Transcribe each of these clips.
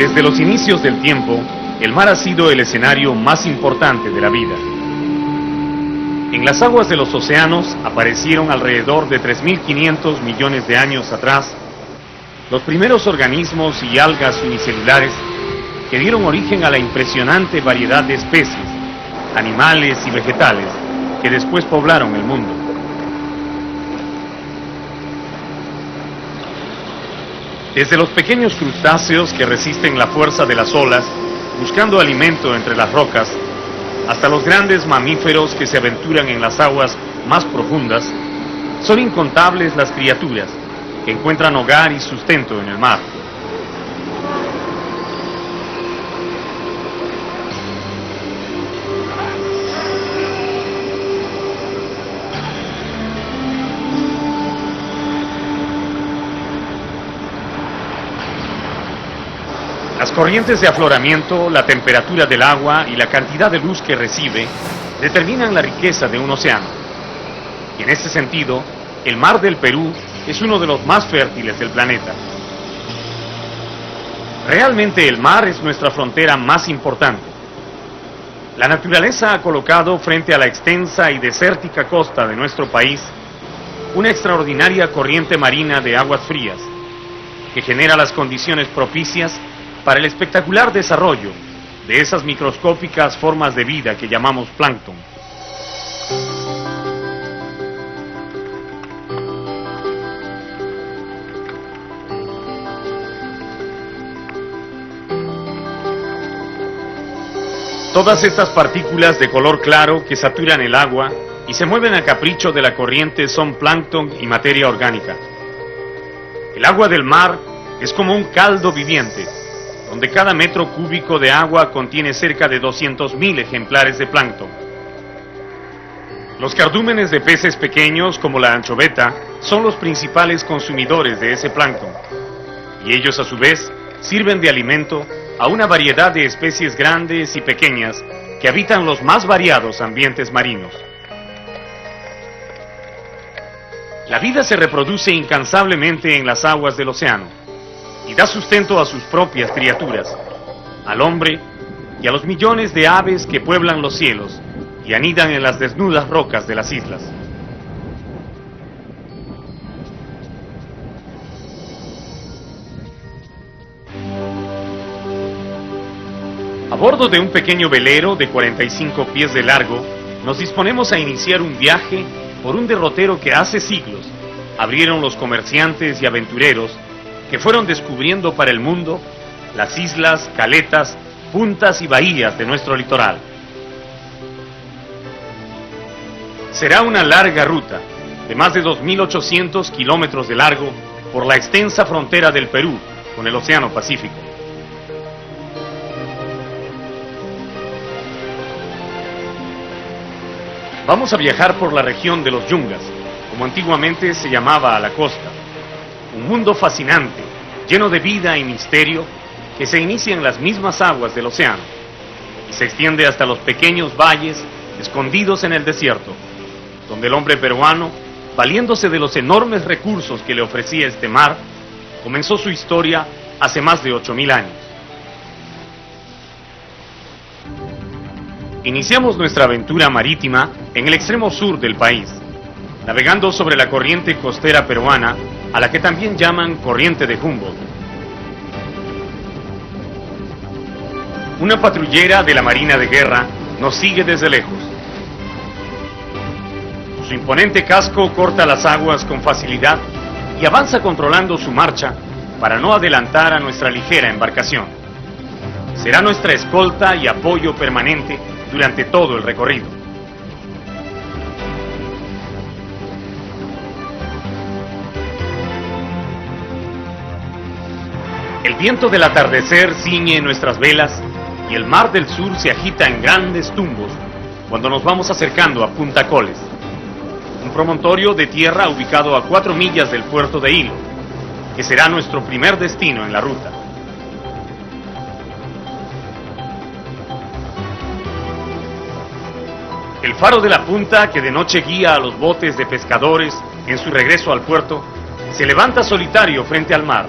Desde los inicios del tiempo, el mar ha sido el escenario más importante de la vida. En las aguas de los océanos aparecieron alrededor de 3.500 millones de años atrás los primeros organismos y algas unicelulares que dieron origen a la impresionante variedad de especies, animales y vegetales que después poblaron el mundo. Desde los pequeños crustáceos que resisten la fuerza de las olas, buscando alimento entre las rocas, hasta los grandes mamíferos que se aventuran en las aguas más profundas, son incontables las criaturas que encuentran hogar y sustento en el mar. Las corrientes de afloramiento, la temperatura del agua y la cantidad de luz que recibe determinan la riqueza de un océano. Y en este sentido, el mar del Perú es uno de los más fértiles del planeta. Realmente el mar es nuestra frontera más importante. La naturaleza ha colocado frente a la extensa y desértica costa de nuestro país una extraordinaria corriente marina de aguas frías que genera las condiciones propicias para el espectacular desarrollo de esas microscópicas formas de vida que llamamos plancton. Todas estas partículas de color claro que saturan el agua y se mueven a capricho de la corriente son plancton y materia orgánica. El agua del mar es como un caldo viviente, donde cada metro cúbico de agua contiene cerca de 200.000 ejemplares de plancton. Los cardúmenes de peces pequeños, como la anchoveta, son los principales consumidores de ese plancton, y ellos a su vez sirven de alimento a una variedad de especies grandes y pequeñas que habitan los más variados ambientes marinos. La vida se reproduce incansablemente en las aguas del océano y da sustento a sus propias criaturas, al hombre y a los millones de aves que pueblan los cielos y anidan en las desnudas rocas de las islas. A bordo de un pequeño velero de 45 pies de largo, nos disponemos a iniciar un viaje por un derrotero que hace siglos abrieron los comerciantes y aventureros que fueron descubriendo para el mundo las islas, caletas, puntas y bahías de nuestro litoral. Será una larga ruta de más de 2.800 kilómetros de largo por la extensa frontera del Perú con el Océano Pacífico. Vamos a viajar por la región de los Yungas, como antiguamente se llamaba a la costa. Un mundo fascinante, lleno de vida y misterio, que se inicia en las mismas aguas del océano y se extiende hasta los pequeños valles escondidos en el desierto, donde el hombre peruano, valiéndose de los enormes recursos que le ofrecía este mar, comenzó su historia hace más de 8.000 años. Iniciamos nuestra aventura marítima en el extremo sur del país, navegando sobre la corriente costera peruana, a la que también llaman corriente de Humboldt. Una patrullera de la Marina de Guerra nos sigue desde lejos. Su imponente casco corta las aguas con facilidad y avanza controlando su marcha para no adelantar a nuestra ligera embarcación. Será nuestra escolta y apoyo permanente durante todo el recorrido. El viento del atardecer ciñe nuestras velas y el mar del sur se agita en grandes tumbos cuando nos vamos acercando a Punta Coles, un promontorio de tierra ubicado a 4 millas del puerto de Hilo, que será nuestro primer destino en la ruta. El faro de la punta, que de noche guía a los botes de pescadores en su regreso al puerto, se levanta solitario frente al mar,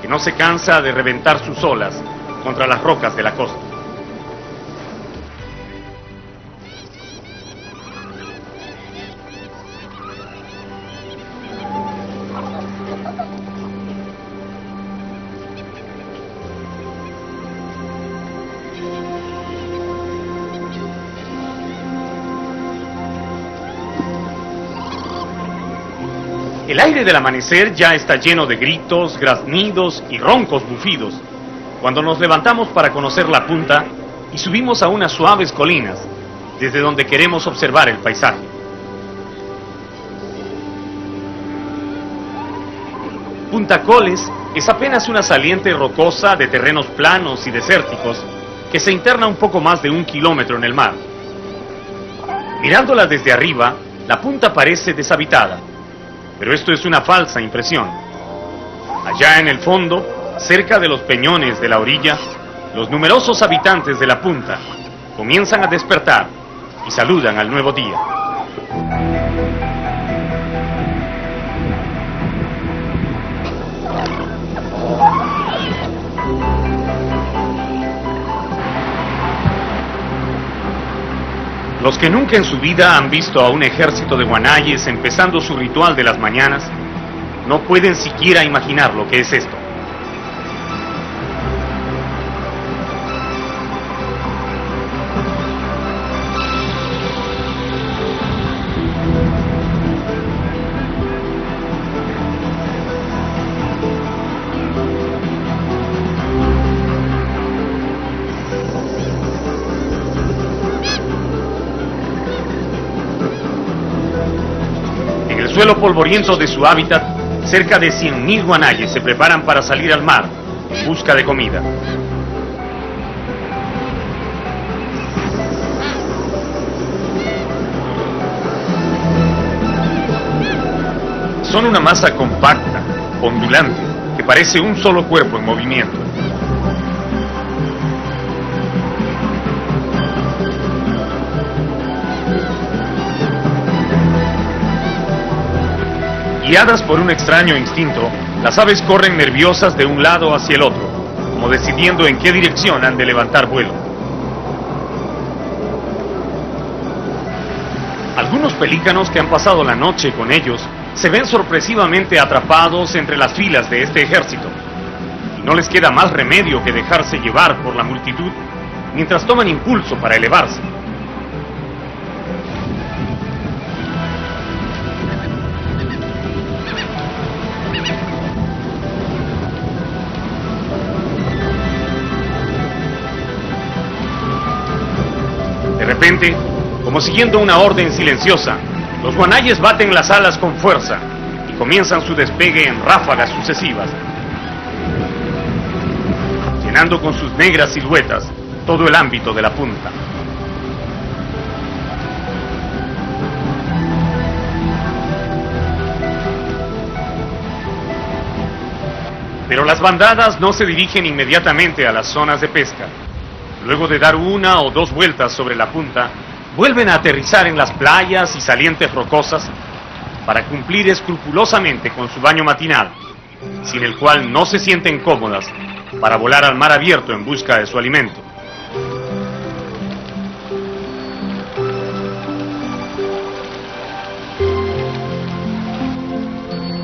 que no se cansa de reventar sus olas contra las rocas de la costa. El aire del amanecer ya está lleno de gritos, graznidos y roncos bufidos, cuando nos levantamos para conocer la punta y subimos a unas suaves colinas, desde donde queremos observar el paisaje. Punta Coles es apenas una saliente rocosa de terrenos planos y desérticos que se interna un poco más de 1 kilómetro en el mar. Mirándola desde arriba, la punta parece deshabitada, pero esto es una falsa impresión. Allá en el fondo, cerca de los peñones de la orilla, los numerosos habitantes de la punta comienzan a despertar y saludan al nuevo día. Los que nunca en su vida han visto a un ejército de guanayes empezando su ritual de las mañanas, no pueden siquiera imaginar lo que es esto. En el suelo polvoriento de su hábitat, cerca de 100.000 guanayes se preparan para salir al mar en busca de comida. Son una masa compacta, ondulante, que parece un solo cuerpo en movimiento. Guiadas por un extraño instinto, las aves corren nerviosas de un lado hacia el otro, como decidiendo en qué dirección han de levantar vuelo. Algunos pelícanos que han pasado la noche con ellos se ven sorpresivamente atrapados entre las filas de este ejército, y no les queda más remedio que dejarse llevar por la multitud mientras toman impulso para elevarse. De repente, como siguiendo una orden silenciosa, los guanayes baten las alas con fuerza y comienzan su despegue en ráfagas sucesivas, llenando con sus negras siluetas todo el ámbito de la punta. Pero las bandadas no se dirigen inmediatamente a las zonas de pesca. Luego de dar 1 o 2 vueltas sobre la punta, vuelven a aterrizar en las playas y salientes rocosas para cumplir escrupulosamente con su baño matinal, sin el cual no se sienten cómodas para volar al mar abierto en busca de su alimento.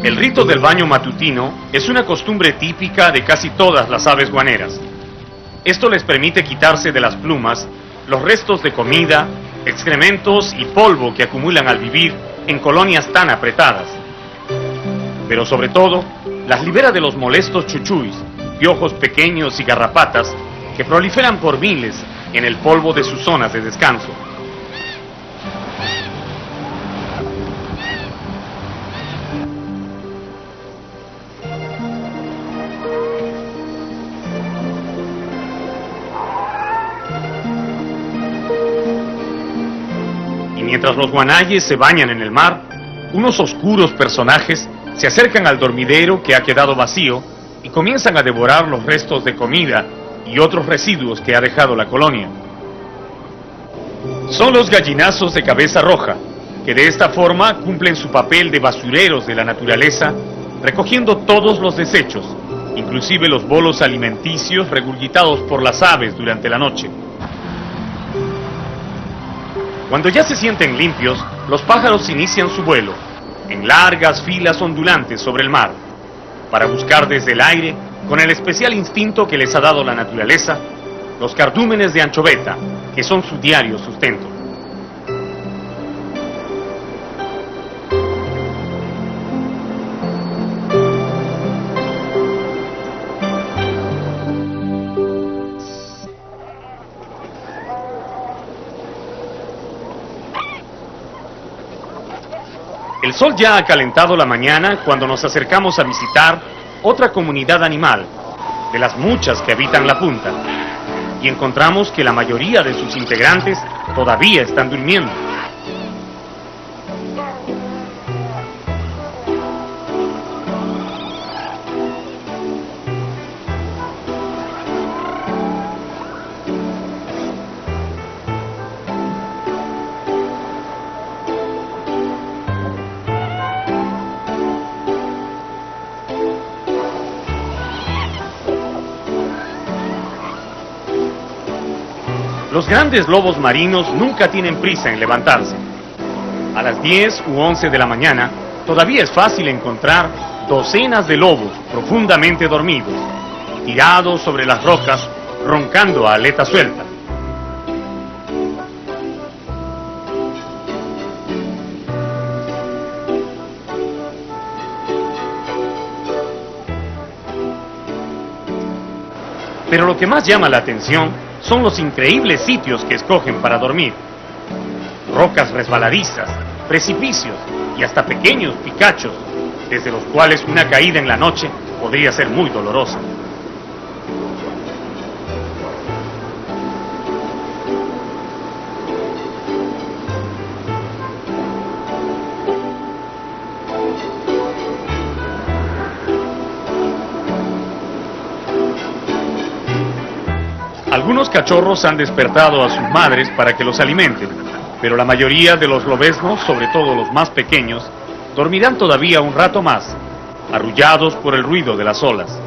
El rito del baño matutino es una costumbre típica de casi todas las aves guaneras. Esto les permite quitarse de las plumas los restos de comida, excrementos y polvo que acumulan al vivir en colonias tan apretadas. Pero sobre todo, las libera de los molestos chuchuis, piojos pequeños y garrapatas que proliferan por miles en el polvo de sus zonas de descanso. Mientras los guanayes se bañan en el mar, unos oscuros personajes se acercan al dormidero que ha quedado vacío y comienzan a devorar los restos de comida y otros residuos que ha dejado la colonia. Son los gallinazos de cabeza roja, que de esta forma cumplen su papel de basureros de la naturaleza, recogiendo todos los desechos inclusive los bolos alimenticios regurgitados por las aves durante la noche. Cuando ya se sienten limpios, los pájaros inician su vuelo, en largas filas ondulantes sobre el mar, para buscar desde el aire, con el especial instinto que les ha dado la naturaleza, los cardúmenes de anchoveta, que son su diario sustento. El sol ya ha calentado la mañana cuando nos acercamos a visitar otra comunidad animal, de las muchas que habitan la punta, y encontramos que la mayoría de sus integrantes todavía están durmiendo. Los grandes lobos marinos nunca tienen prisa en levantarse. A las 10 u 11 de la mañana, todavía es fácil encontrar docenas de lobos profundamente dormidos, tirados sobre las rocas, roncando a aleta suelta. Pero lo que más llama la atención son los increíbles sitios que escogen para dormir. Rocas resbaladizas, precipicios y hasta pequeños picachos, desde los cuales una caída en la noche podría ser muy dolorosa. Algunos cachorros han despertado a sus madres para que los alimenten, pero la mayoría de los lobeznos, sobre todo los más pequeños, dormirán todavía un rato más, arrullados por el ruido de las olas.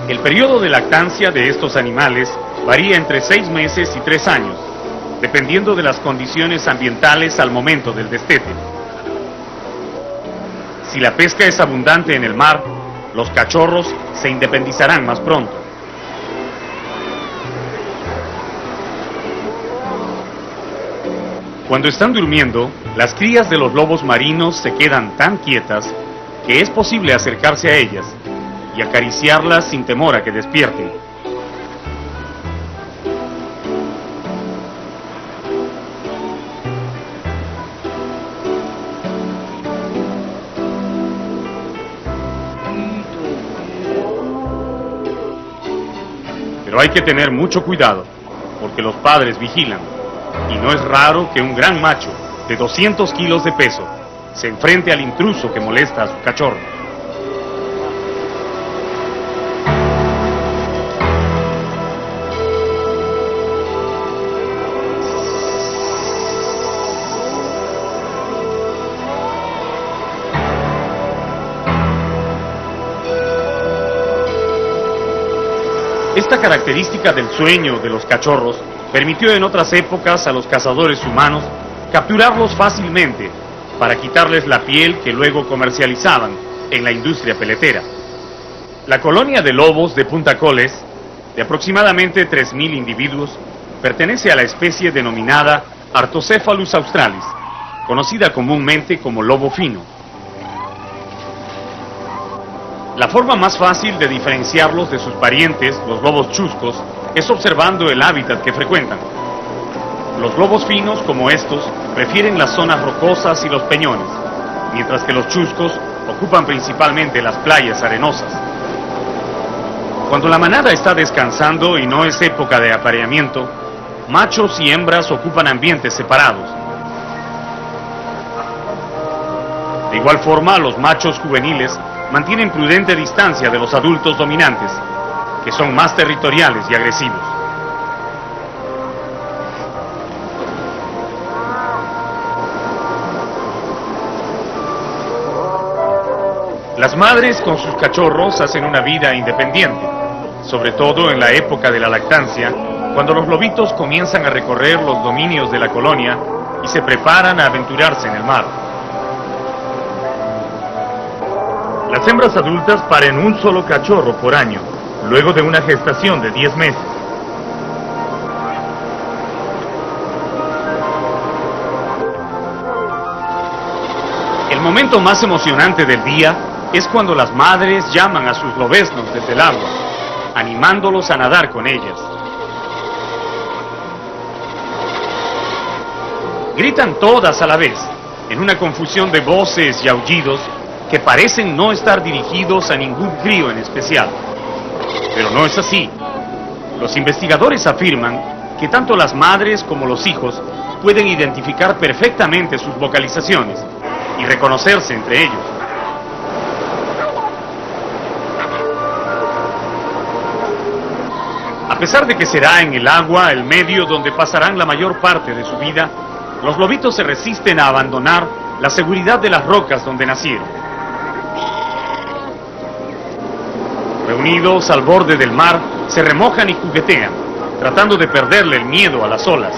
El periodo de lactancia de estos animales varía entre 6 meses y 3 años, dependiendo de las condiciones ambientales al momento del destete. Si la pesca es abundante en el mar, los cachorros se independizarán más pronto. Cuando están durmiendo, las crías de los lobos marinos se quedan tan quietas que es posible acercarse a ellas y acariciarlas sin temor a que despierten. Pero hay que tener mucho cuidado, porque los padres vigilan, y no es raro que un gran macho de 200 kilos de peso se enfrente al intruso que molesta a su cachorro. Esta característica del sueño de los cachorros permitió en otras épocas a los cazadores humanos capturarlos fácilmente para quitarles la piel que luego comercializaban en la industria peletera. La colonia de lobos de Punta Coles, de aproximadamente 3.000 individuos, pertenece a la especie denominada Artocephalus australis, conocida comúnmente como lobo fino. La forma más fácil de diferenciarlos de sus parientes, los lobos chuscos, es observando el hábitat que frecuentan. Los lobos finos, como estos, prefieren las zonas rocosas y los peñones, mientras que los chuscos ocupan principalmente las playas arenosas. Cuando la manada está descansando y no es época de apareamiento, machos y hembras ocupan ambientes separados. De igual forma, los machos juveniles mantienen prudente distancia de los adultos dominantes, que son más territoriales y agresivos. Las madres con sus cachorros hacen una vida independiente, sobre todo en la época de la lactancia, cuando los lobitos comienzan a recorrer los dominios de la colonia y se preparan a aventurarse en el mar. Las hembras adultas paren un solo cachorro por año, luego de una gestación de 10 meses. El momento más emocionante del día es cuando las madres llaman a sus lobeznos desde el agua, animándolos a nadar con ellas. Gritan todas a la vez, en una confusión de voces y aullidos que parecen no estar dirigidos a ningún crío en especial. Pero no es así. Los investigadores afirman que tanto las madres como los hijos pueden identificar perfectamente sus vocalizaciones y reconocerse entre ellos. A pesar de que será en el agua el medio donde pasarán la mayor parte de su vida, los lobitos se resisten a abandonar la seguridad de las rocas donde nacieron. Reunidos al borde del mar, se remojan y juguetean, tratando de perderle el miedo a las olas.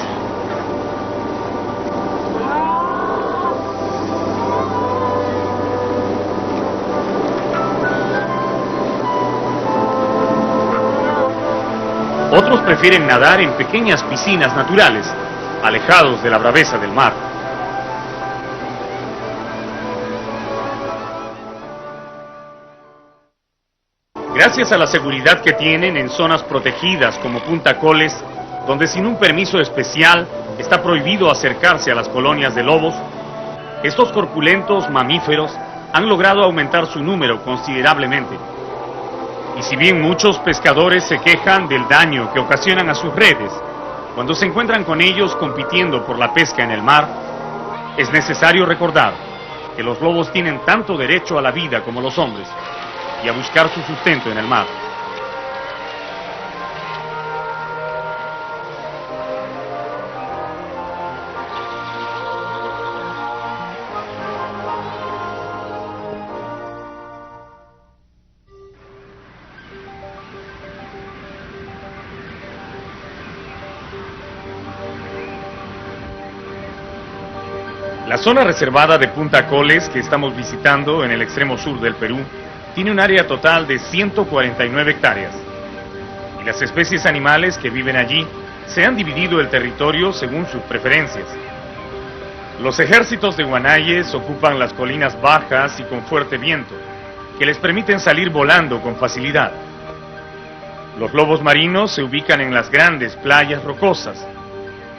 Otros prefieren nadar en pequeñas piscinas naturales, alejados de la braveza del mar. Gracias a la seguridad que tienen en zonas protegidas como Punta Coles, donde sin un permiso especial está prohibido acercarse a las colonias de lobos, estos corpulentos mamíferos han logrado aumentar su número considerablemente. Y si bien muchos pescadores se quejan del daño que ocasionan a sus redes cuando se encuentran con ellos compitiendo por la pesca en el mar, es necesario recordar que los lobos tienen tanto derecho a la vida como los hombres y a buscar su sustento en el mar. La zona reservada de Punta Coles que estamos visitando en el extremo sur del Perú tiene un área total de 149 hectáreas. Y las especies animales que viven allí se han dividido el territorio según sus preferencias. Los ejércitos de guanayes ocupan las colinas bajas y con fuerte viento, que les permiten salir volando con facilidad. Los lobos marinos se ubican en las grandes playas rocosas,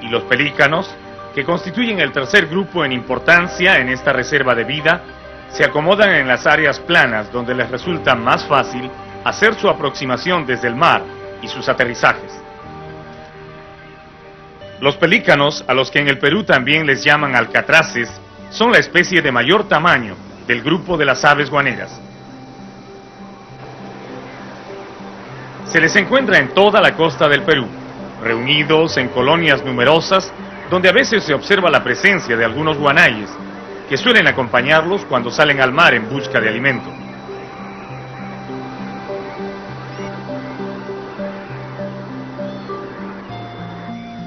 y los pelícanos, que constituyen el tercer grupo en importancia en esta reserva de vida, se acomodan en las áreas planas donde les resulta más fácil hacer su aproximación desde el mar y sus aterrizajes. Los pelícanos, a los que en el Perú también les llaman alcatraces, son la especie de mayor tamaño del grupo de las aves guaneras. Se les encuentra en toda la costa del Perú, reunidos en colonias numerosas, donde a veces se observa la presencia de algunos guanayes, que suelen acompañarlos cuando salen al mar en busca de alimento.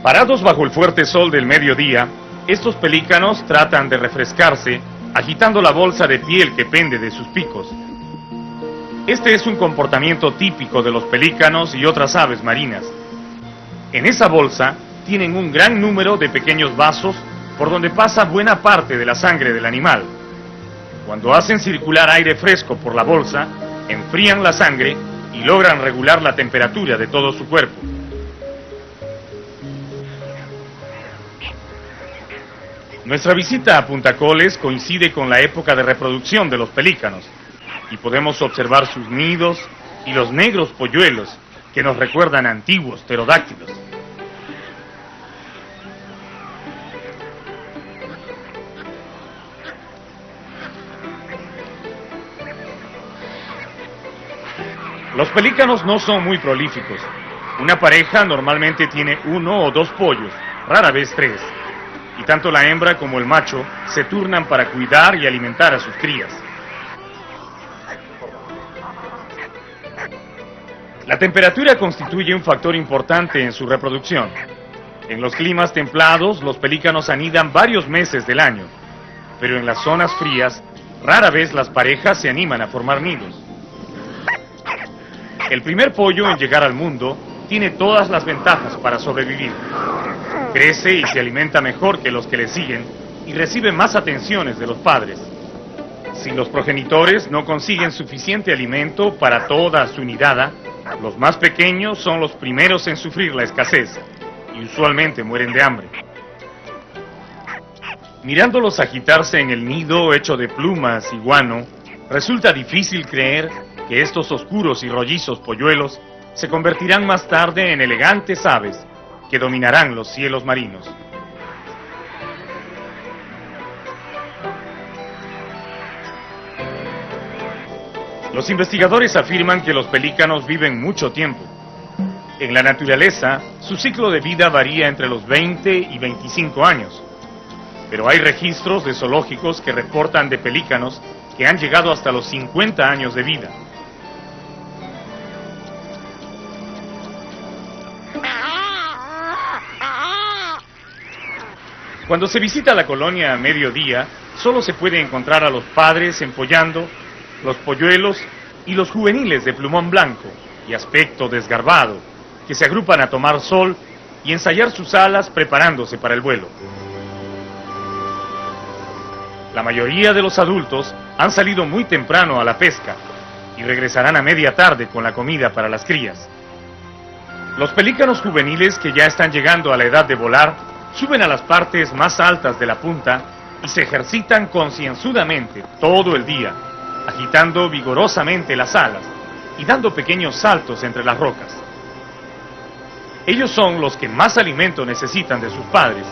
Parados bajo el fuerte sol del mediodía, estos pelícanos tratan de refrescarse, agitando la bolsa de piel que pende de sus picos. Este es un comportamiento típico de los pelícanos y otras aves marinas. En esa bolsa tienen un gran número de pequeños vasos por donde pasa buena parte de la sangre del animal. Cuando hacen circular aire fresco por la bolsa, enfrían la sangre y logran regular la temperatura de todo su cuerpo. Nuestra visita a Punta Coles coincide con la época de reproducción de los pelícanos y podemos observar sus nidos y los negros polluelos que nos recuerdan a antiguos pterodáctilos. Los pelícanos no son muy prolíficos. Una pareja normalmente tiene 1 o 2 pollos, rara vez 3. Y tanto la hembra como el macho se turnan para cuidar y alimentar a sus crías. La temperatura constituye un factor importante en su reproducción. En los climas templados, los pelícanos anidan varios meses del año, pero en las zonas frías, rara vez las parejas se animan a formar nidos. El primer pollo en llegar al mundo tiene todas las ventajas para sobrevivir. Crece y se alimenta mejor que los que le siguen y recibe más atenciones de los padres. Si los progenitores no consiguen suficiente alimento para toda su nidada, los más pequeños son los primeros en sufrir la escasez y usualmente mueren de hambre. Mirándolos agitarse en el nido hecho de plumas y guano, resulta difícil creer que estos oscuros y rollizos polluelos se convertirán más tarde en elegantes aves que dominarán los cielos marinos. Los investigadores afirman que los pelícanos viven mucho tiempo. En la naturaleza, su ciclo de vida varía entre los 20 y 25 años, pero hay registros de zoológicos que reportan de pelícanos que han llegado hasta los 50 años de vida. Cuando se visita la colonia a mediodía, solo se puede encontrar a los padres empollando, los polluelos y los juveniles de plumón blanco y aspecto desgarbado, que se agrupan a tomar sol y ensayar sus alas preparándose para el vuelo. La mayoría de los adultos han salido muy temprano a la pesca y regresarán a media tarde con la comida para las crías. Los pelícanos juveniles que ya están llegando a la edad de volar suben a las partes más altas de la punta y se ejercitan concienzudamente todo el día, agitando vigorosamente las alas y dando pequeños saltos entre las rocas. Ellos son los que más alimento necesitan de sus padres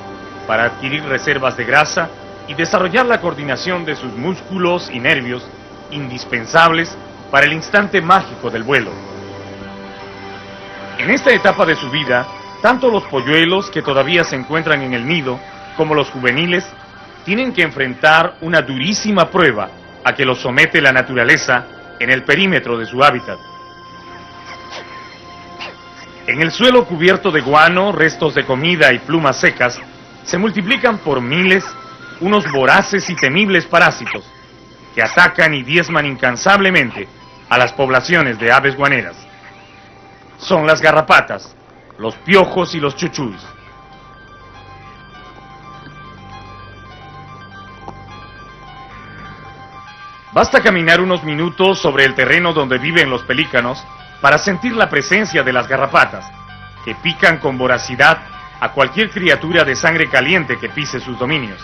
para adquirir reservas de grasa y desarrollar la coordinación de sus músculos y nervios indispensables para el instante mágico del vuelo. En esta etapa de su vida, tanto los polluelos que todavía se encuentran en el nido como los juveniles tienen que enfrentar una durísima prueba a que los somete la naturaleza en el perímetro de su hábitat. En el suelo cubierto de guano, restos de comida y plumas secas, se multiplican por miles unos voraces y temibles parásitos que atacan y diezman incansablemente a las poblaciones de aves guaneras. Son las garrapatas, los piojos y los chuchús. Basta caminar unos minutos sobre el terreno donde viven los pelícanos para sentir la presencia de las garrapatas, que pican con voracidad a cualquier criatura de sangre caliente que pise sus dominios.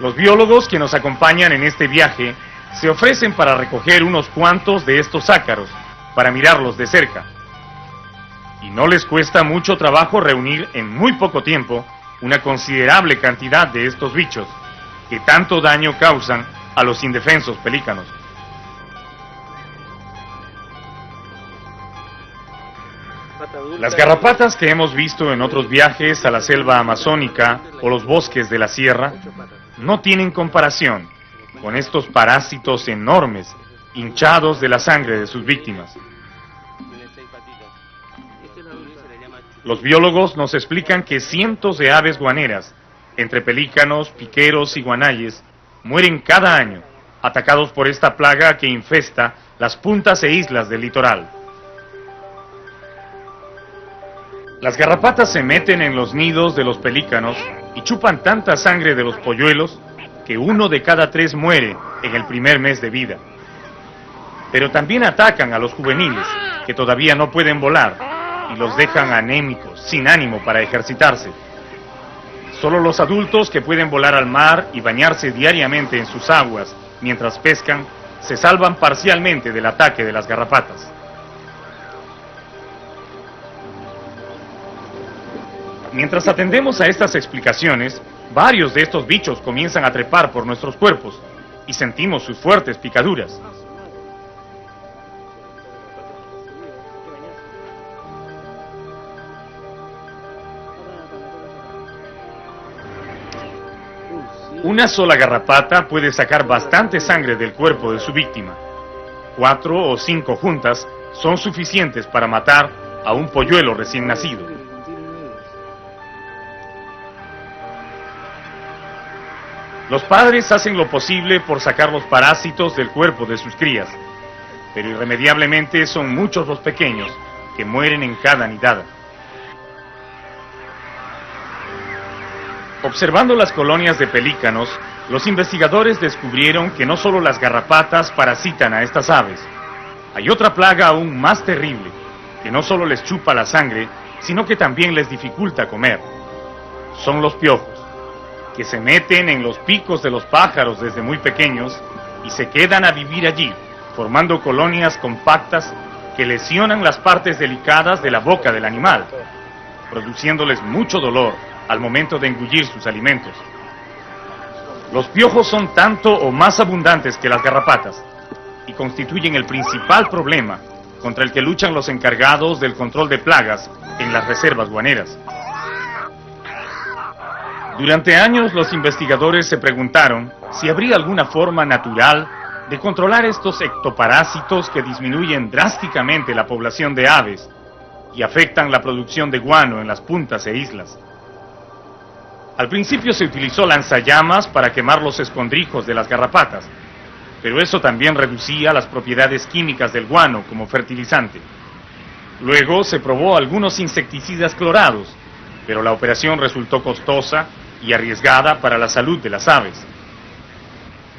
Los biólogos que nos acompañan en este viaje se ofrecen para recoger unos cuantos de estos ácaros para mirarlos de cerca. Y no les cuesta mucho trabajo reunir en muy poco tiempo una considerable cantidad de estos bichos que tanto daño causan a los indefensos pelícanos. Las garrapatas que hemos visto en otros viajes a la selva amazónica o los bosques de la sierra no tienen comparación con estos parásitos enormes, hinchados de la sangre de sus víctimas. Los biólogos nos explican que cientos de aves guaneras, entre pelícanos, piqueros y guanayes, mueren cada año, atacados por esta plaga que infesta las puntas e islas del litoral. Las garrapatas se meten en los nidos de los pelícanos y chupan tanta sangre de los polluelos que 1 de cada 3 muere en el primer mes de vida. Pero también atacan a los juveniles, que todavía no pueden volar, y los dejan anémicos, sin ánimo para ejercitarse. Solo los adultos que pueden volar al mar y bañarse diariamente en sus aguas mientras pescan, se salvan parcialmente del ataque de las garrapatas. Mientras atendemos a estas explicaciones, varios de estos bichos comienzan a trepar por nuestros cuerpos y sentimos sus fuertes picaduras. Una sola garrapata puede sacar bastante sangre del cuerpo de su víctima, 4 o 5 juntas son suficientes para matar a un polluelo recién nacido. Los padres hacen lo posible por sacar los parásitos del cuerpo de sus crías, pero irremediablemente son muchos los pequeños que mueren en cada nidada. Observando las colonias de pelícanos, los investigadores descubrieron que no solo las garrapatas parasitan a estas aves. Hay otra plaga aún más terrible, que no solo les chupa la sangre, sino que también les dificulta comer. Son los piojos, que se meten en los picos de los pájaros desde muy pequeños y se quedan a vivir allí, formando colonias compactas que lesionan las partes delicadas de la boca del animal, produciéndoles mucho dolor al momento de engullir sus alimentos. Los piojos son tanto o más abundantes que las garrapatas y constituyen el principal problema contra el que luchan los encargados del control de plagas en las reservas guaneras. Durante años los investigadores se preguntaron si habría alguna forma natural de controlar estos ectoparásitos que disminuyen drásticamente la población de aves y afectan la producción de guano en las puntas e islas. Al principio se utilizó lanzallamas para quemar los escondrijos de las garrapatas, pero eso también reducía las propiedades químicas del guano como fertilizante. Luego se probó algunos insecticidas clorados, pero la operación resultó costosa y arriesgada para la salud de las aves.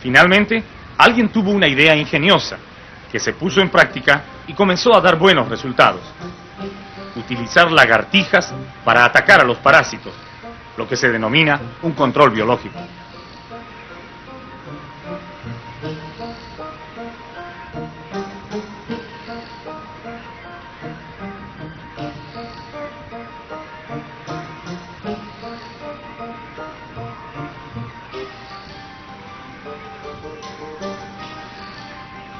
Finalmente, alguien tuvo una idea ingeniosa, que se puso en práctica y comenzó a dar buenos resultados. Utilizar lagartijas para atacar a los parásitos, lo que se denomina un control biológico.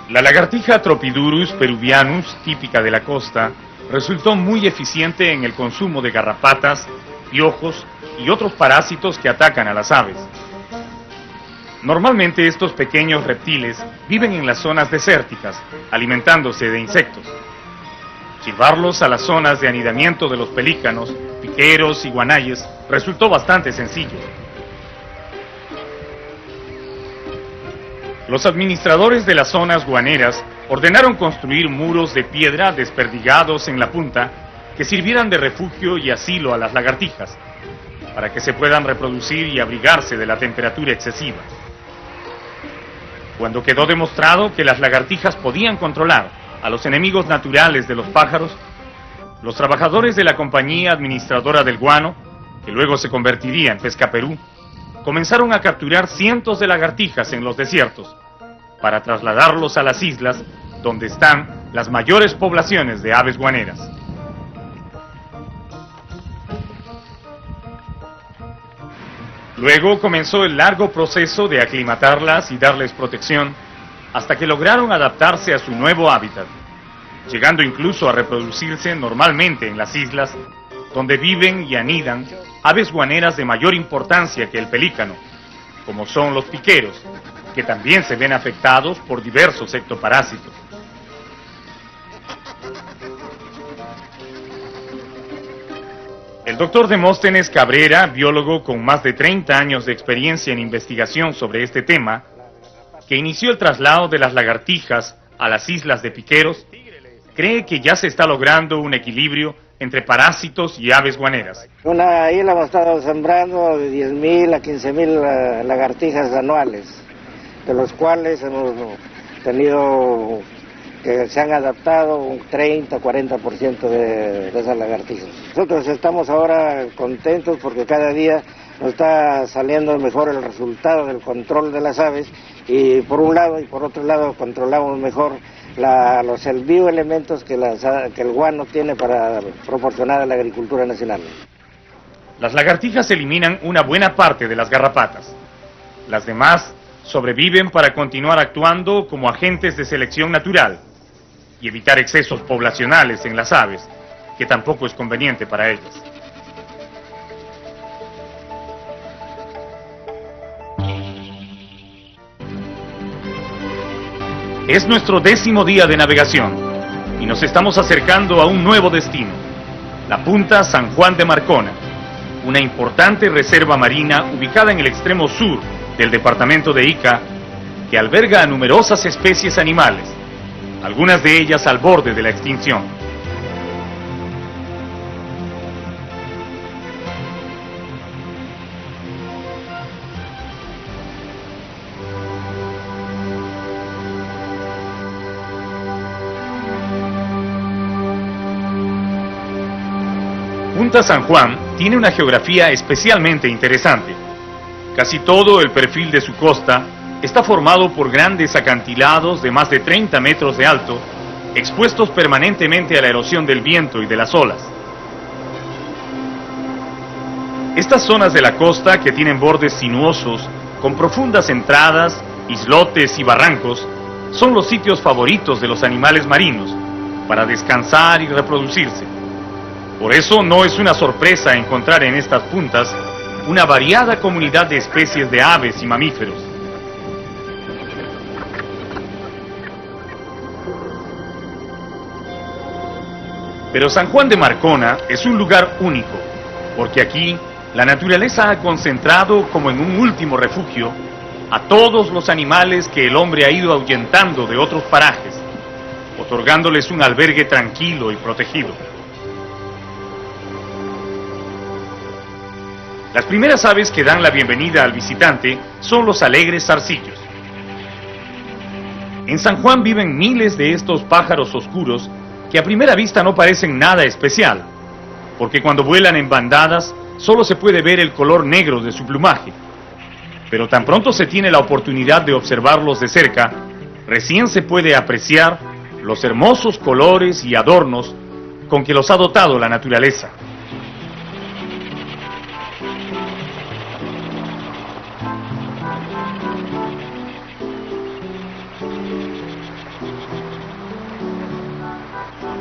La lagartija Tropidurus peruvianus, típica de la costa, resultó muy eficiente en el consumo de garrapatas, piojos y otros parásitos que atacan a las aves. Normalmente estos pequeños reptiles viven en las zonas desérticas, alimentándose de insectos. Llevarlos a las zonas de anidamiento de los pelícanos, piqueros y guanayes resultó bastante sencillo. Los administradores de las zonas guaneras ordenaron construir muros de piedra desperdigados en la punta que sirvieran de refugio y asilo a las lagartijas, para que se puedan reproducir y abrigarse de la temperatura excesiva. Cuando quedó demostrado que las lagartijas podían controlar a los enemigos naturales de los pájaros, los trabajadores de la compañía administradora del guano, que luego se convertiría en Pescaperú, comenzaron a capturar cientos de lagartijas en los desiertos, para trasladarlos a las islas donde están las mayores poblaciones de aves guaneras. Luego comenzó el largo proceso de aclimatarlas y darles protección, hasta que lograron adaptarse a su nuevo hábitat, llegando incluso a reproducirse normalmente en las islas, donde viven y anidan aves guaneras de mayor importancia que el pelícano, como son los piqueros, que también se ven afectados por diversos ectoparásitos. El doctor Demóstenes Cabrera, biólogo con más de 30 años de experiencia en investigación sobre este tema, que inició el traslado de las lagartijas a las islas de piqueros, cree que ya se está logrando un equilibrio entre parásitos y aves guaneras. Una isla hemos estado sembrando de 10.000 a 15.000 lagartijas anuales, de los cuales hemos tenido que se han adaptado un 30-40% de esas lagartijas. Nosotros estamos ahora contentos porque cada día nos está saliendo mejor el resultado del control de las aves, y por un lado y por otro lado controlamos mejor los bioelementos que el guano tiene para proporcionar a la agricultura nacional. Las lagartijas eliminan una buena parte de las garrapatas. Las demás sobreviven para continuar actuando como agentes de selección natural y evitar excesos poblacionales en las aves, que tampoco es conveniente para ellas. Es nuestro 10º día de navegación y nos estamos acercando a un nuevo destino, la Punta San Juan de Marcona, una importante reserva marina ubicada en el extremo sur del departamento de Ica, que alberga a numerosas especies animales, algunas de ellas al borde de la extinción. Punta San Juan tiene una geografía especialmente interesante. Casi todo el perfil de su costa está formado por grandes acantilados de más de 30 metros de alto, expuestos permanentemente a la erosión del viento y de las olas. Estas zonas de la costa, que tienen bordes sinuosos, con profundas entradas, islotes y barrancos, son los sitios favoritos de los animales marinos para descansar y reproducirse. Por eso no es una sorpresa encontrar en estas puntas una variada comunidad de especies de aves y mamíferos. Pero San Juan de Marcona es un lugar único, porque aquí la naturaleza ha concentrado como en un último refugio a todos los animales que el hombre ha ido ahuyentando de otros parajes, otorgándoles un albergue tranquilo y protegido. Las primeras aves que dan la bienvenida al visitante son los alegres zarcillos. En San Juan viven miles de estos pájaros oscuros que a primera vista no parecen nada especial, porque cuando vuelan en bandadas solo se puede ver el color negro de su plumaje. Pero tan pronto se tiene la oportunidad de observarlos de cerca, recién se puede apreciar los hermosos colores y adornos con que los ha dotado la naturaleza.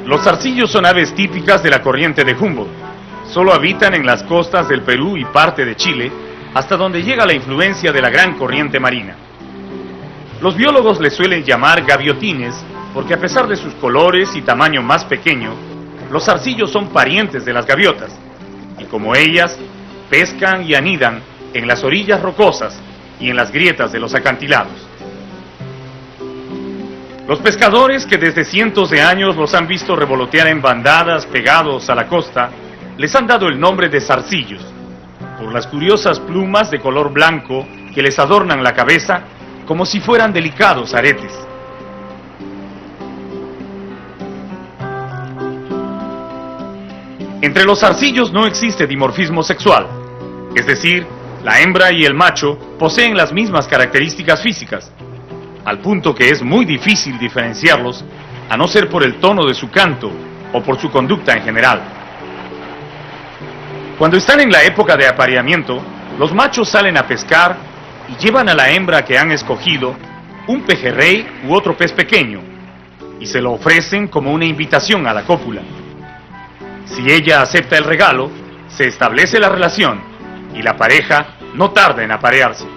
Los zarcillos son aves típicas de la corriente de Humboldt. Solo habitan en las costas del Perú y parte de Chile, hasta donde llega la influencia de la gran corriente marina. Los biólogos les suelen llamar gaviotines, porque a pesar de sus colores y tamaño más pequeño, los zarcillos son parientes de las gaviotas, y como ellas, pescan y anidan en las orillas rocosas y en las grietas de los acantilados. Los pescadores, que desde cientos de años los han visto revolotear en bandadas pegados a la costa, les han dado el nombre de zarcillos, por las curiosas plumas de color blanco que les adornan la cabeza como si fueran delicados aretes. Entre los zarcillos no existe dimorfismo sexual, es decir, la hembra y el macho poseen las mismas características físicas, al punto que es muy difícil diferenciarlos, a no ser por el tono de su canto o por su conducta en general. Cuando están en la época de apareamiento, los machos salen a pescar y llevan a la hembra que han escogido un pejerrey u otro pez pequeño, y se lo ofrecen como una invitación a la cópula. Si ella acepta el regalo, se establece la relación y la pareja no tarda en aparearse.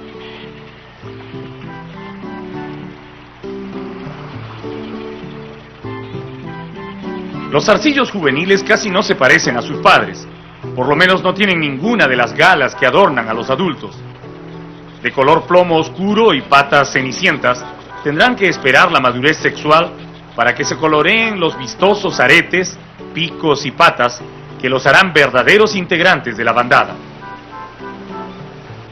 Los zarcillos juveniles casi no se parecen a sus padres, por lo menos no tienen ninguna de las galas que adornan a los adultos. De color plomo oscuro y patas cenicientas, tendrán que esperar la madurez sexual para que se coloreen los vistosos aretes, picos y patas que los harán verdaderos integrantes de la bandada.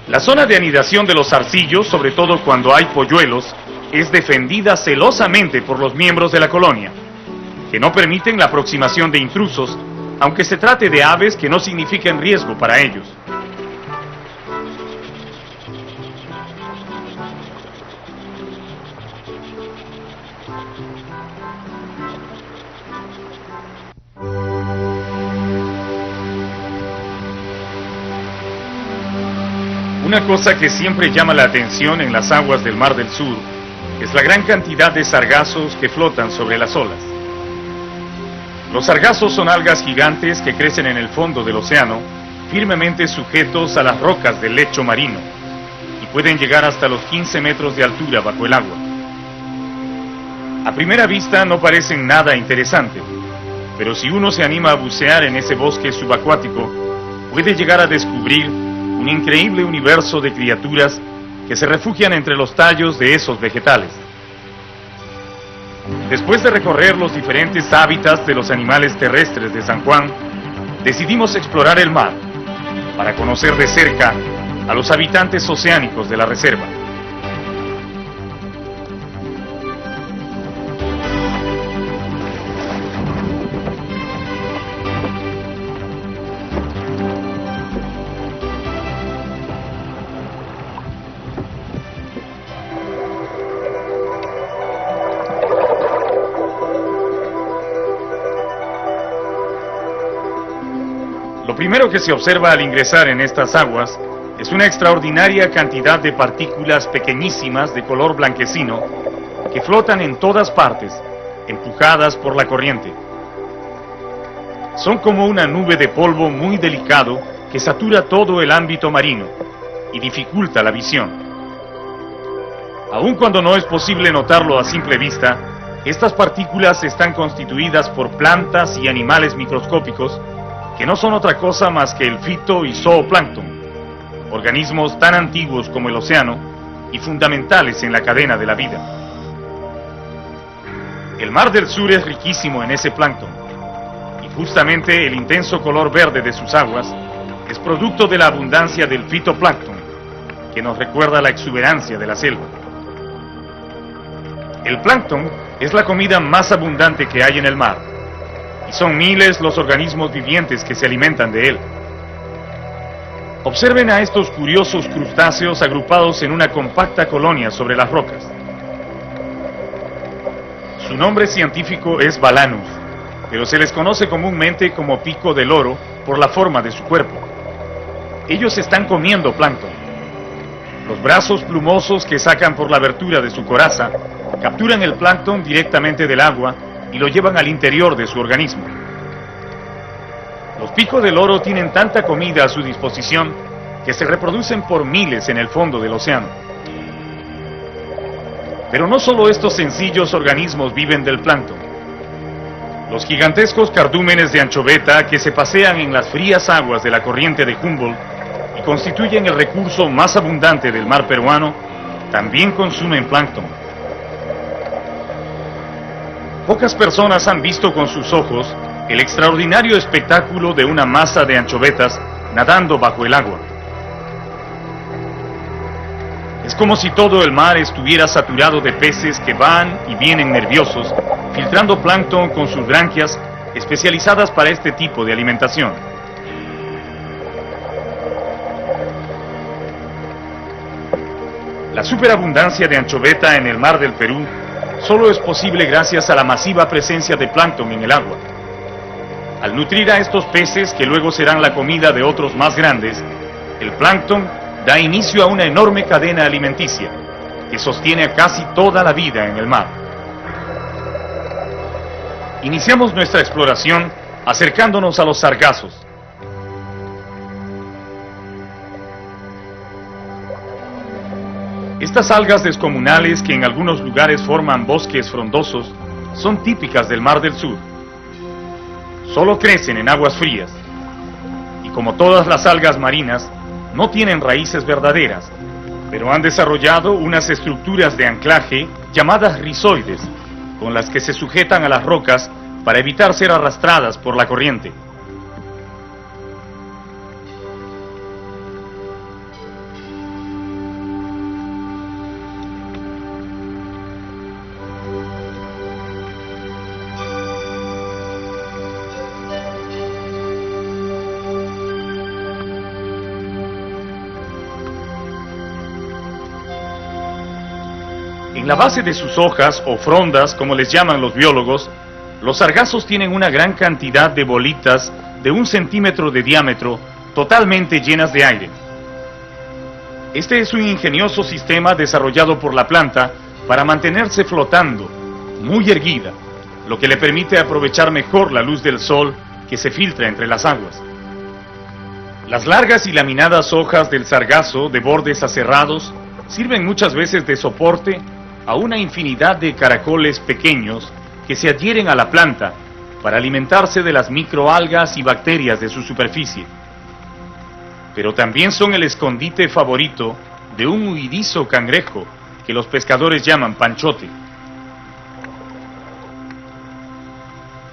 La zona de anidación de los zarcillos, sobre todo cuando hay polluelos, es defendida celosamente por los miembros de la colonia, que no permiten la aproximación de intrusos, aunque se trate de aves que no signifiquen riesgo para ellos. Una cosa que siempre llama la atención en las aguas del Mar del Sur es la gran cantidad de sargazos que flotan sobre las olas. Los sargazos son algas gigantes que crecen en el fondo del océano, firmemente sujetos a las rocas del lecho marino, y pueden llegar hasta los 15 metros de altura bajo el agua. A primera vista no parecen nada interesante, pero si uno se anima a bucear en ese bosque subacuático, puede llegar a descubrir un increíble universo de criaturas que se refugian entre los tallos de esos vegetales. Después de recorrer los diferentes hábitats de los animales terrestres de San Juan, decidimos explorar el mar para conocer de cerca a los habitantes oceánicos de la reserva. Lo primero que se observa al ingresar en estas aguas es una extraordinaria cantidad de partículas pequeñísimas de color blanquecino que flotan en todas partes, empujadas por la corriente. Son como una nube de polvo muy delicado que satura todo el ámbito marino y dificulta la visión. Aun cuando no es posible notarlo a simple vista, estas partículas están constituidas por plantas y animales microscópicos que no son otra cosa más que el fito y zooplancton, organismos tan antiguos como el océano y fundamentales en la cadena de la vida. El Mar del Sur es riquísimo en ese plancton, y justamente el intenso color verde de sus aguas es producto de la abundancia del fitoplancton, que nos recuerda la exuberancia de la selva. El plancton es la comida más abundante que hay en el mar, y son miles los organismos vivientes que se alimentan de él. Observen a estos curiosos crustáceos agrupados en una compacta colonia sobre las rocas. Su nombre científico es Balanus, pero se les conoce comúnmente como pico de loro por la forma de su cuerpo. Ellos están comiendo plancton. Los brazos plumosos que sacan por la abertura de su coraza capturan el plancton directamente del agua y lo llevan al interior de su organismo. Los picos del oro tienen tanta comida a su disposición que se reproducen por miles en el fondo del océano. Pero no solo estos sencillos organismos viven del plancton. Los gigantescos cardúmenes de anchoveta que se pasean en las frías aguas de la corriente de Humboldt y constituyen el recurso más abundante del mar peruano, también consumen plancton. Pocas personas han visto con sus ojos el extraordinario espectáculo de una masa de anchovetas nadando bajo el agua. Es como si todo el mar estuviera saturado de peces que van y vienen nerviosos, filtrando plancton con sus branquias especializadas para este tipo de alimentación. La superabundancia de anchoveta en el mar del Perú solo es posible gracias a la masiva presencia de plancton en el agua. Al nutrir a estos peces, que luego serán la comida de otros más grandes, el plancton da inicio a una enorme cadena alimenticia que sostiene a casi toda la vida en el mar. Iniciamos nuestra exploración acercándonos a los sargazos. Estas algas descomunales, que en algunos lugares forman bosques frondosos, son típicas del Mar del Sur. Solo crecen en aguas frías, y como todas las algas marinas, no tienen raíces verdaderas, pero han desarrollado unas estructuras de anclaje llamadas rizoides, con las que se sujetan a las rocas para evitar ser arrastradas por la corriente. En la base de sus hojas, o frondas, como les llaman los biólogos, los sargazos tienen una gran cantidad de bolitas de 1 centímetro de diámetro, totalmente llenas de aire. Este es un ingenioso sistema desarrollado por la planta para mantenerse flotando, muy erguida, lo que le permite aprovechar mejor la luz del sol que se filtra entre las aguas. Las largas y laminadas hojas del sargazo de bordes aserrados sirven muchas veces de soporte a una infinidad de caracoles pequeños que se adhieren a la planta para alimentarse de las microalgas y bacterias de su superficie. Pero también son el escondite favorito de un huidizo cangrejo que los pescadores llaman panchote.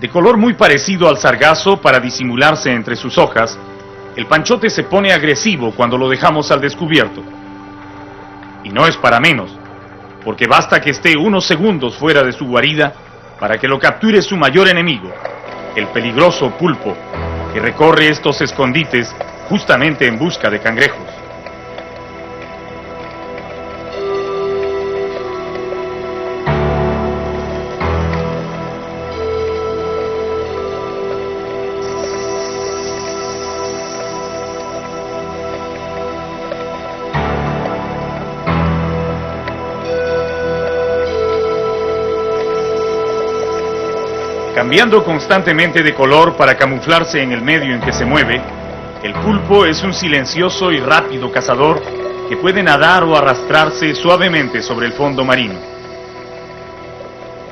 De color muy parecido al sargazo para disimularse entre sus hojas, el panchote se pone agresivo cuando lo dejamos al descubierto. Y no es para menos, porque basta que esté unos segundos fuera de su guarida para que lo capture su mayor enemigo, el peligroso pulpo, que recorre estos escondites justamente en busca de cangrejos. Cambiando constantemente de color para camuflarse en el medio en que se mueve, el pulpo es un silencioso y rápido cazador que puede nadar o arrastrarse suavemente sobre el fondo marino.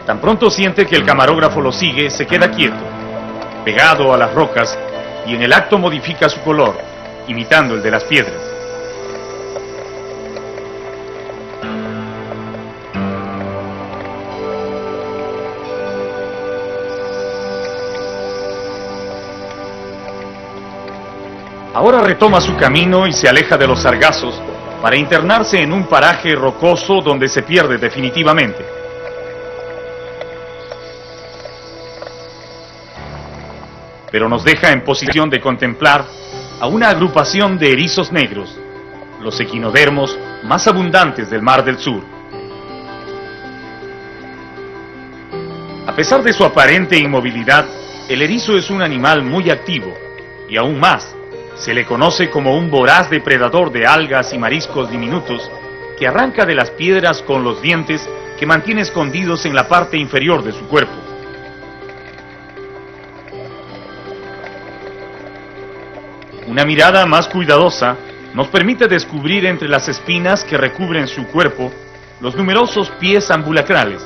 Tan pronto siente que el camarógrafo lo sigue, se queda quieto, pegado a las rocas, y en el acto modifica su color, imitando el de las piedras. Ahora retoma su camino y se aleja de los sargazos para internarse en un paraje rocoso donde se pierde definitivamente. Pero nos deja en posición de contemplar a una agrupación de erizos negros, los equinodermos más abundantes del Mar del Sur. A pesar de su aparente inmovilidad, el erizo es un animal muy activo y aún más, se le conoce como un voraz depredador de algas y mariscos diminutos que arranca de las piedras con los dientes que mantiene escondidos en la parte inferior de su cuerpo. Una mirada más cuidadosa nos permite descubrir entre las espinas que recubren su cuerpo los numerosos pies ambulacrales,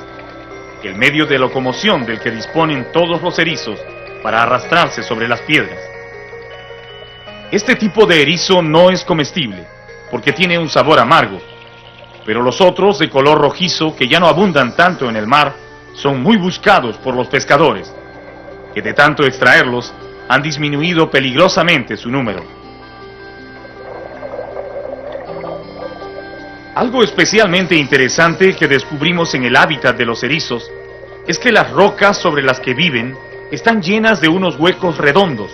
el medio de locomoción del que disponen todos los erizos para arrastrarse sobre las piedras. Este tipo de erizo no es comestible, porque tiene un sabor amargo, pero los otros, de color rojizo, que ya no abundan tanto en el mar, son muy buscados por los pescadores, que de tanto extraerlos, han disminuido peligrosamente su número. Algo especialmente interesante que descubrimos en el hábitat de los erizos es que las rocas sobre las que viven están llenas de unos huecos redondos,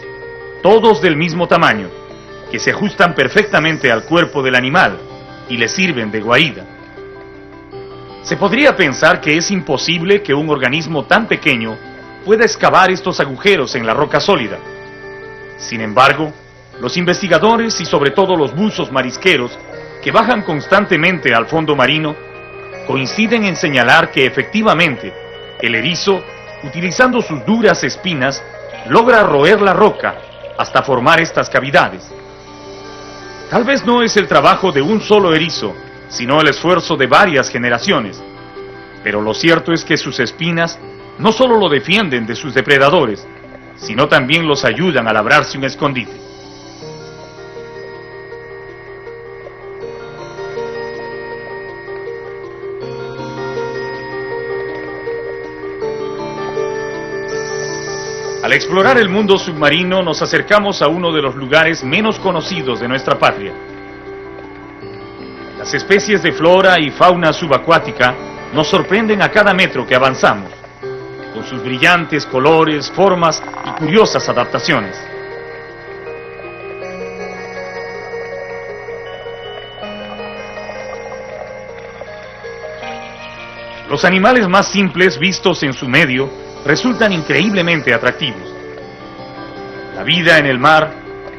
todos del mismo tamaño, que se ajustan perfectamente al cuerpo del animal y le sirven de guarida. Se podría pensar que es imposible que un organismo tan pequeño pueda excavar estos agujeros en la roca sólida. Sin embargo, los investigadores y sobre todo los buzos marisqueros que bajan constantemente al fondo marino coinciden en señalar que efectivamente el erizo, utilizando sus duras espinas, logra roer la roca hasta formar estas cavidades. Tal vez no es el trabajo de un solo erizo, sino el esfuerzo de varias generaciones, pero lo cierto es que sus espinas no solo lo defienden de sus depredadores, sino también los ayudan a labrarse un escondite. Al explorar el mundo submarino nos acercamos a uno de los lugares menos conocidos de nuestra patria. Las especies de flora y fauna subacuática nos sorprenden a cada metro que avanzamos, con sus brillantes colores, formas y curiosas adaptaciones. Los animales más simples vistos en su medio resultan increíblemente atractivos. La vida en el mar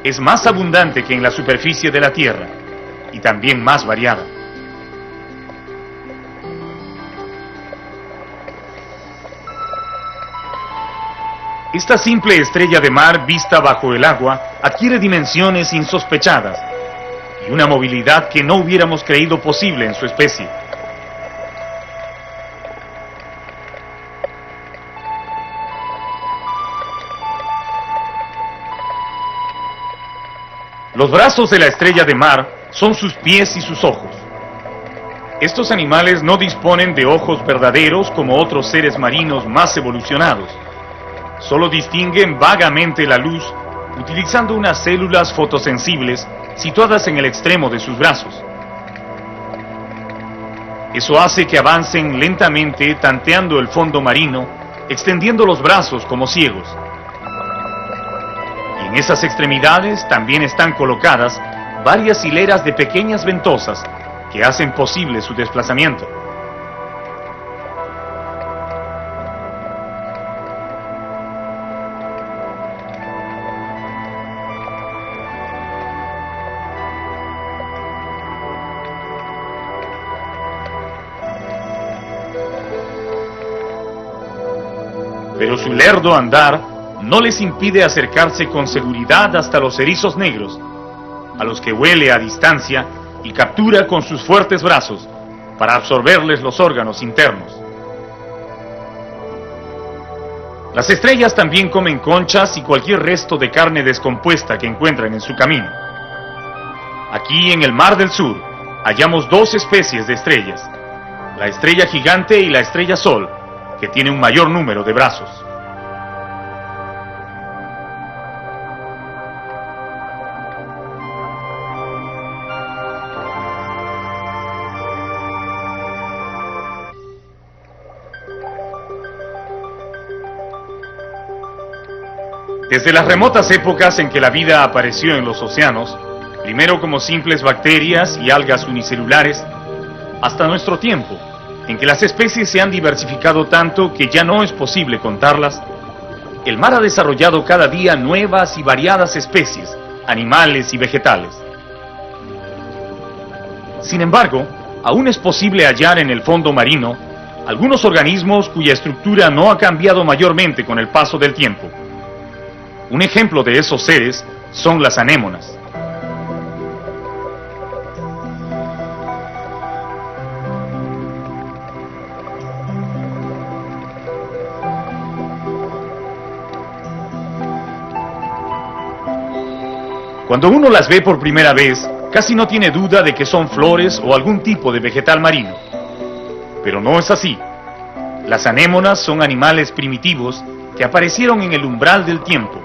es más abundante que en la superficie de la tierra y también más variada. Esta simple estrella de mar vista bajo el agua adquiere dimensiones insospechadas y una movilidad que no hubiéramos creído posible en su especie. Los brazos de la estrella de mar son sus pies y sus ojos. Estos animales no disponen de ojos verdaderos como otros seres marinos más evolucionados. Solo distinguen vagamente la luz utilizando unas células fotosensibles situadas en el extremo de sus brazos. Eso hace que avancen lentamente tanteando el fondo marino, extendiendo los brazos como ciegos. Y en esas extremidades también están colocadas varias hileras de pequeñas ventosas que hacen posible su desplazamiento. Pero su lerdo andar no les impide acercarse con seguridad hasta los erizos negros, a los que huele a distancia y captura con sus fuertes brazos para absorberles los órganos internos. Las estrellas también comen conchas y cualquier resto de carne descompuesta que encuentran en su camino. Aquí en el Mar del Sur hallamos dos especies de estrellas, la estrella gigante y la estrella Sol, que tiene un mayor número de brazos. Desde las remotas épocas en que la vida apareció en los océanos, primero como simples bacterias y algas unicelulares, hasta nuestro tiempo, en que las especies se han diversificado tanto que ya no es posible contarlas, el mar ha desarrollado cada día nuevas y variadas especies, animales y vegetales. Sin embargo, aún es posible hallar en el fondo marino algunos organismos cuya estructura no ha cambiado mayormente con el paso del tiempo. Un ejemplo de esos seres son las anémonas. Cuando uno las ve por primera vez, casi no tiene duda de que son flores o algún tipo de vegetal marino. Pero no es así. Las anémonas son animales primitivos que aparecieron en el umbral del tiempo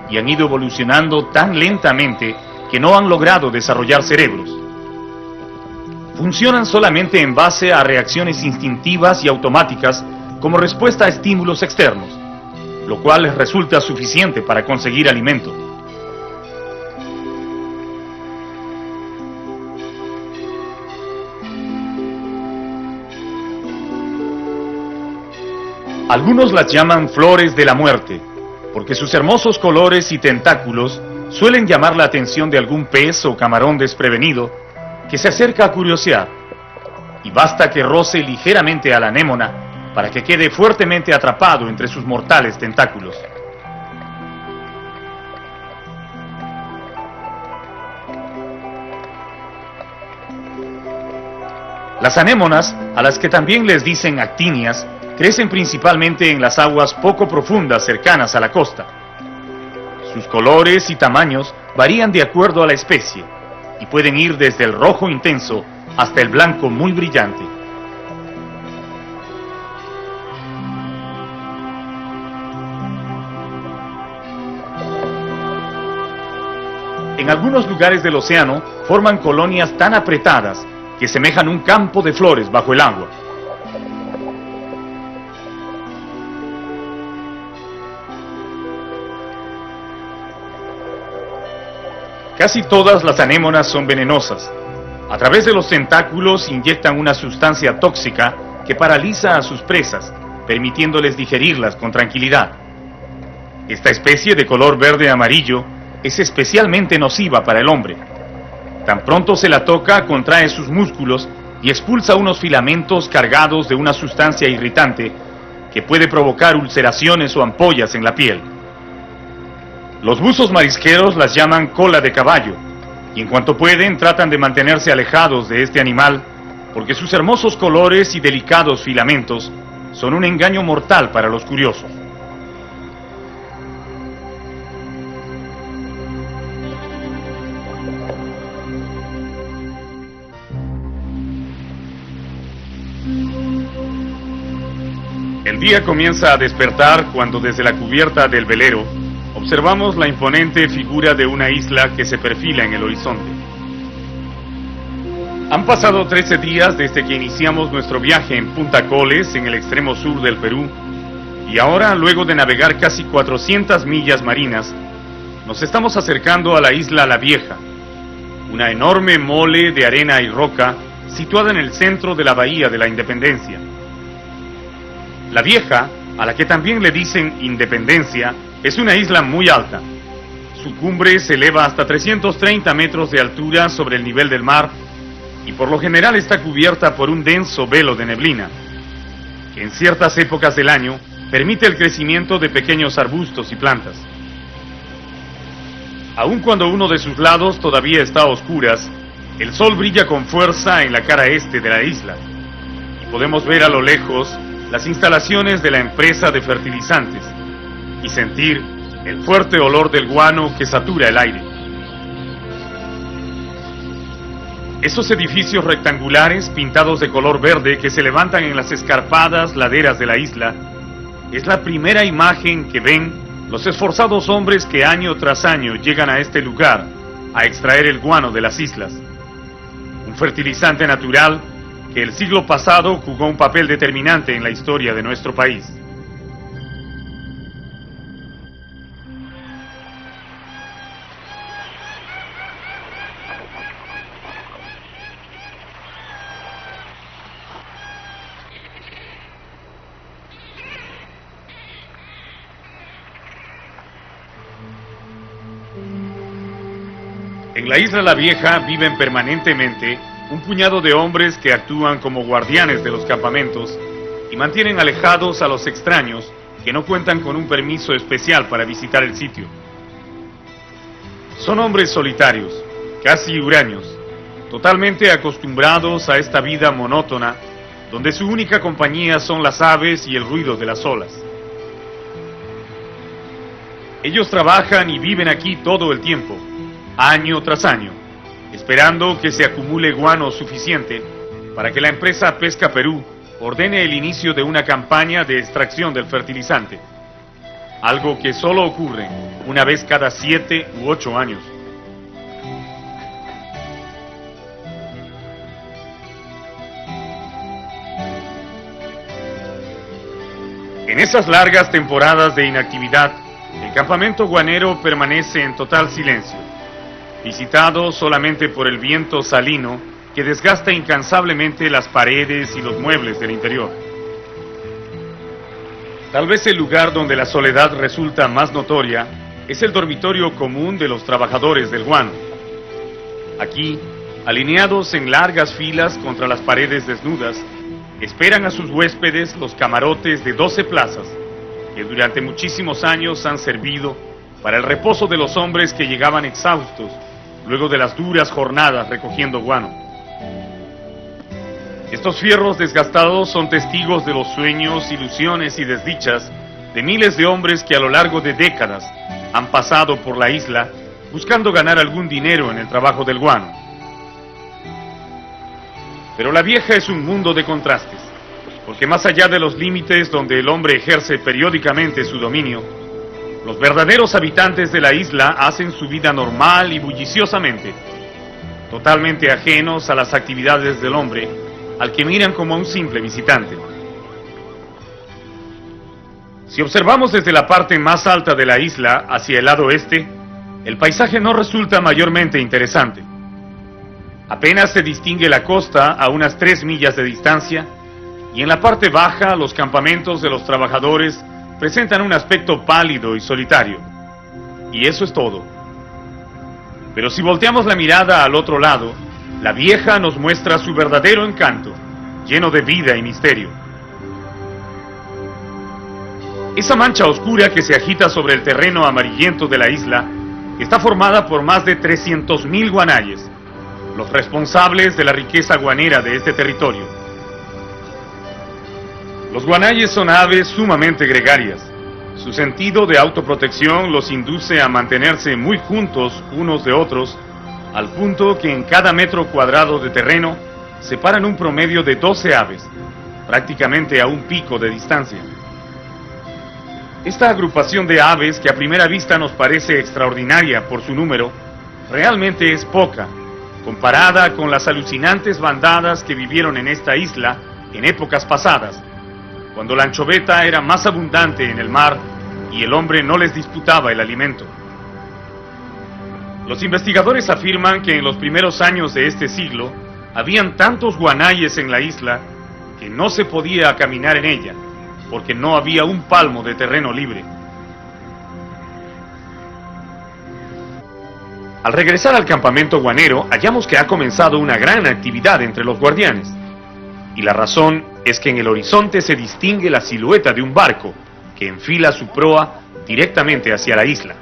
y han ido evolucionando tan lentamente que no han logrado desarrollar cerebros. Funcionan solamente en base a reacciones instintivas y automáticas como respuesta a estímulos externos, lo cual les resulta suficiente para conseguir alimento. Algunos las llaman flores de la muerte, porque sus hermosos colores y tentáculos suelen llamar la atención de algún pez o camarón desprevenido que se acerca a curiosear, y basta que roce ligeramente a la anémona para que quede fuertemente atrapado entre sus mortales tentáculos. Las anémonas, a las que también les dicen actinias, crecen principalmente en las aguas poco profundas cercanas a la costa. Sus colores y tamaños varían de acuerdo a la especie y pueden ir desde el rojo intenso hasta el blanco muy brillante. En algunos lugares del océano forman colonias tan apretadas que semejan un campo de flores bajo el agua. Casi todas las anémonas son venenosas. A través de los tentáculos inyectan una sustancia tóxica que paraliza a sus presas, permitiéndoles digerirlas con tranquilidad. Esta especie de color verde-amarillo es especialmente nociva para el hombre. Tan pronto se la toca, contrae sus músculos y expulsa unos filamentos cargados de una sustancia irritante que puede provocar ulceraciones o ampollas en la piel. Los buzos marisqueros las llaman cola de caballo, y en cuanto pueden tratan de mantenerse alejados de este animal, porque sus hermosos colores y delicados filamentos son un engaño mortal para los curiosos. El día comienza a despertar cuando desde la cubierta del velero observamos la imponente figura de una isla que se perfila en el horizonte. Han pasado 13 días desde que iniciamos nuestro viaje en Punta Coles, en el extremo sur del Perú, y ahora, luego de navegar casi 400 millas marinas, nos estamos acercando a la isla La Vieja, una enorme mole de arena y roca situada en el centro de la bahía de la Independencia. La Vieja, a la que también le dicen Independencia, es una isla muy alta. Su cumbre se eleva hasta 330 metros de altura sobre el nivel del mar y por lo general está cubierta por un denso velo de neblina, que en ciertas épocas del año permite el crecimiento de pequeños arbustos y plantas. Aun cuando uno de sus lados todavía está a oscuras, el sol brilla con fuerza en la cara este de la isla y podemos ver a lo lejos las instalaciones de la empresa de fertilizantes y sentir el fuerte olor del guano que satura el aire. Esos edificios rectangulares pintados de color verde que se levantan en las escarpadas laderas de la isla es la primera imagen que ven los esforzados hombres que año tras año llegan a este lugar a extraer el guano de las islas, un fertilizante natural que el siglo pasado jugó un papel determinante en la historia de nuestro país. En la isla La Vieja viven permanentemente un puñado de hombres que actúan como guardianes de los campamentos y mantienen alejados a los extraños que no cuentan con un permiso especial para visitar el sitio. Son hombres solitarios, casi huraños, totalmente acostumbrados a esta vida monótona, donde su única compañía son las aves y el ruido de las olas. Ellos trabajan y viven aquí todo el tiempo, año tras año, esperando que se acumule guano suficiente para que la empresa Pesca Perú ordene el inicio de una campaña de extracción del fertilizante, algo que solo ocurre una vez cada 7 u 8 años. En esas largas temporadas de inactividad, el campamento guanero permanece en total silencio, visitado solamente por el viento salino que desgasta incansablemente las paredes y los muebles del interior. Tal vez el lugar donde la soledad resulta más notoria es el dormitorio común de los trabajadores del guano. Aquí, alineados en largas filas contra las paredes desnudas, esperan a sus huéspedes los camarotes de 12 plazas que durante muchísimos años han servido para el reposo de los hombres que llegaban exhaustos luego de las duras jornadas recogiendo guano. Estos fierros desgastados son testigos de los sueños, ilusiones y desdichas de miles de hombres que a lo largo de décadas han pasado por la isla buscando ganar algún dinero en el trabajo del guano. Pero La Vieja es un mundo de contrastes, porque más allá de los límites donde el hombre ejerce periódicamente su dominio, los verdaderos habitantes de la isla hacen su vida normal y bulliciosamente, totalmente ajenos a las actividades del hombre, al que miran como a un simple visitante. Si observamos desde la parte más alta de la isla hacia el lado este, el paisaje no resulta mayormente interesante. Apenas se distingue la costa a unas 3 millas de distancia, y en la parte baja los campamentos de los trabajadores presentan un aspecto pálido y solitario. Y eso es todo. Pero si volteamos la mirada al otro lado, La Vieja nos muestra su verdadero encanto, lleno de vida y misterio. Esa mancha oscura que se agita sobre el terreno amarillento de la isla está formada por más de 300.000 guanayes, los responsables de la riqueza guanera de este territorio. Los guanayes son aves sumamente gregarias. Su sentido de autoprotección los induce a mantenerse muy juntos unos de otros, al punto que en cada metro cuadrado de terreno separan un promedio de 12 aves, prácticamente a un pico de distancia. Esta agrupación de aves, que a primera vista nos parece extraordinaria por su número, realmente es poca, comparada con las alucinantes bandadas que vivieron en esta isla en épocas pasadas, cuando la anchoveta era más abundante en el mar y el hombre no les disputaba el alimento. Los investigadores afirman que en los primeros años de este siglo habían tantos guanayes en la isla que no se podía caminar en ella, porque no había un palmo de terreno libre. Al regresar al campamento guanero, hallamos que ha comenzado una gran actividad entre los guardianes. Y la razón es que en el horizonte se distingue la silueta de un barco que enfila su proa directamente hacia la isla.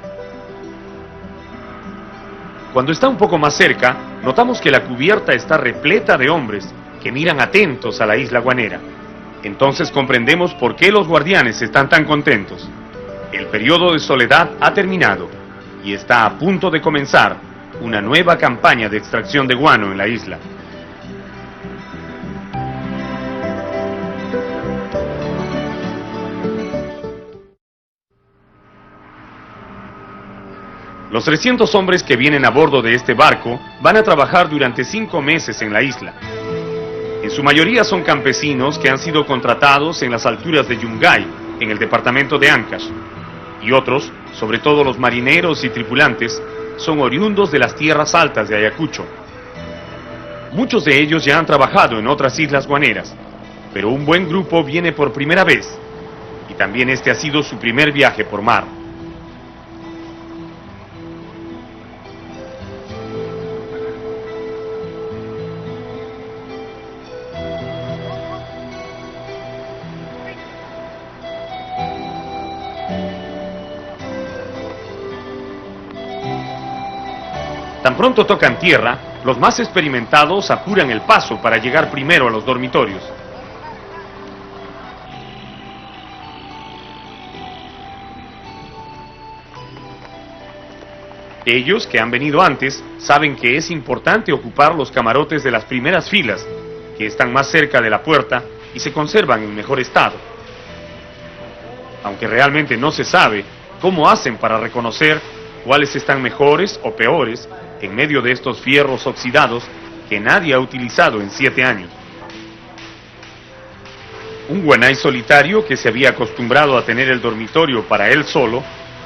Cuando está un poco más cerca, notamos que la cubierta está repleta de hombres que miran atentos a la isla guanera. Entonces comprendemos por qué los guardianes están tan contentos. El periodo de soledad ha terminado y está a punto de comenzar una nueva campaña de extracción de guano en la isla. Los 300 hombres que vienen a bordo de este barco van a trabajar durante 5 meses en la isla. En su mayoría son campesinos que han sido contratados en las alturas de Yungay, en el departamento de Ancash, y otros, sobre todo los marineros y tripulantes, son oriundos de las tierras altas de Ayacucho. Muchos de ellos ya han trabajado en otras islas guaneras, pero un buen grupo viene por primera vez, y también este ha sido su primer viaje por mar. Tan pronto tocan tierra, los más experimentados apuran el paso para llegar primero a los dormitorios. Ellos, que han venido antes, saben que es importante ocupar los camarotes de las primeras filas, que están más cerca de la puerta y se conservan en mejor estado. Aunque realmente no se sabe cómo hacen para reconocer cuáles están mejores o peores en medio de estos fierros oxidados que nadie ha utilizado en 7 años. Un guanay solitario que se había acostumbrado a tener el dormitorio para él solo,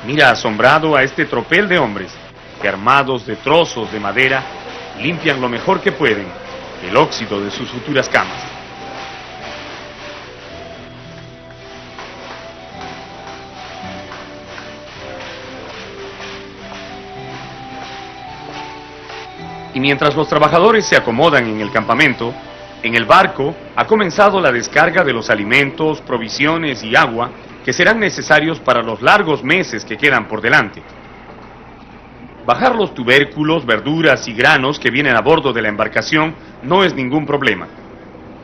mira asombrado a este tropel de hombres que, armados de trozos de madera, limpian lo mejor que pueden el óxido de sus futuras camas. Y mientras los trabajadores se acomodan en el campamento, en el barco ha comenzado la descarga de los alimentos, provisiones y agua que serán necesarios para los largos meses que quedan por delante. Bajar los tubérculos, verduras y granos que vienen a bordo de la embarcación no es ningún problema.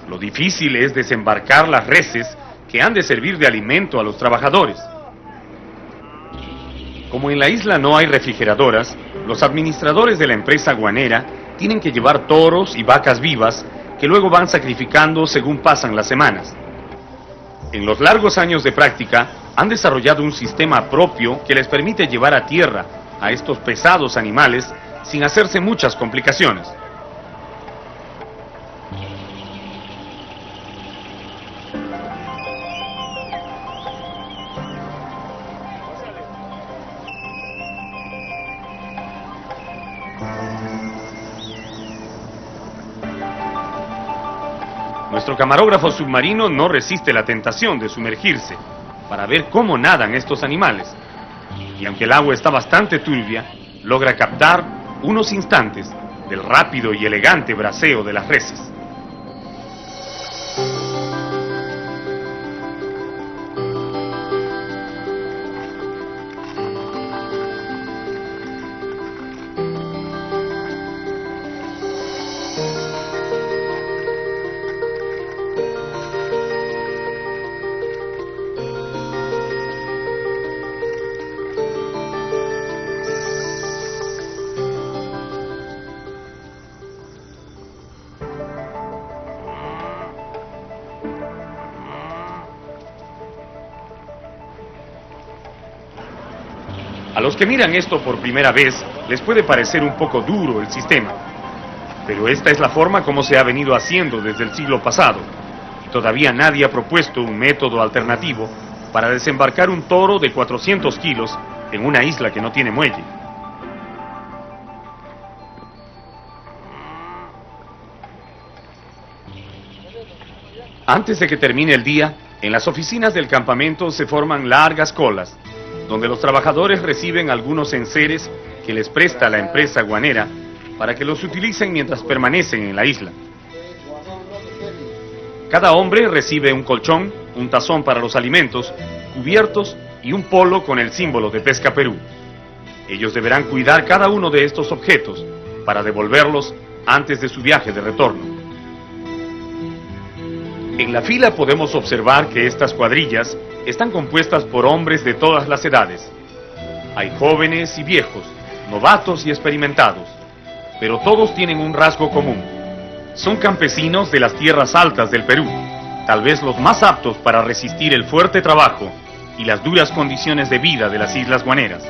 Lo difícil es desembarcar las reses que han de servir de alimento a los trabajadores. Como en la isla no hay refrigeradoras, los administradores de la empresa guanera tienen que llevar toros y vacas vivas que luego van sacrificando según pasan las semanas. En los largos años de práctica han desarrollado un sistema propio que les permite llevar a tierra a estos pesados animales sin hacerse muchas complicaciones. Nuestro camarógrafo submarino no resiste la tentación de sumergirse para ver cómo nadan estos animales. Y aunque el agua está bastante turbia, logra captar unos instantes del rápido y elegante braceo de las reses. A los que miran esto por primera vez, les puede parecer un poco duro el sistema. Pero esta es la forma como se ha venido haciendo desde el siglo pasado. Y todavía nadie ha propuesto un método alternativo para desembarcar un toro de 400 kilos en una isla que no tiene muelle. Antes de que termine el día, en las oficinas del campamento se forman largas colas, donde los trabajadores reciben algunos enseres que les presta la empresa guanera para que los utilicen mientras permanecen en la isla. Cada hombre recibe un colchón, un tazón para los alimentos, cubiertos y un polo con el símbolo de Pesca Perú. Ellos deberán cuidar cada uno de estos objetos para devolverlos antes de su viaje de retorno. En la fila podemos observar que estas cuadrillas están compuestas por hombres de todas las edades. Hay jóvenes y viejos, novatos y experimentados, pero todos tienen un rasgo común. Son campesinos de las tierras altas del Perú, tal vez los más aptos para resistir el fuerte trabajo y las duras condiciones de vida de las islas guaneras.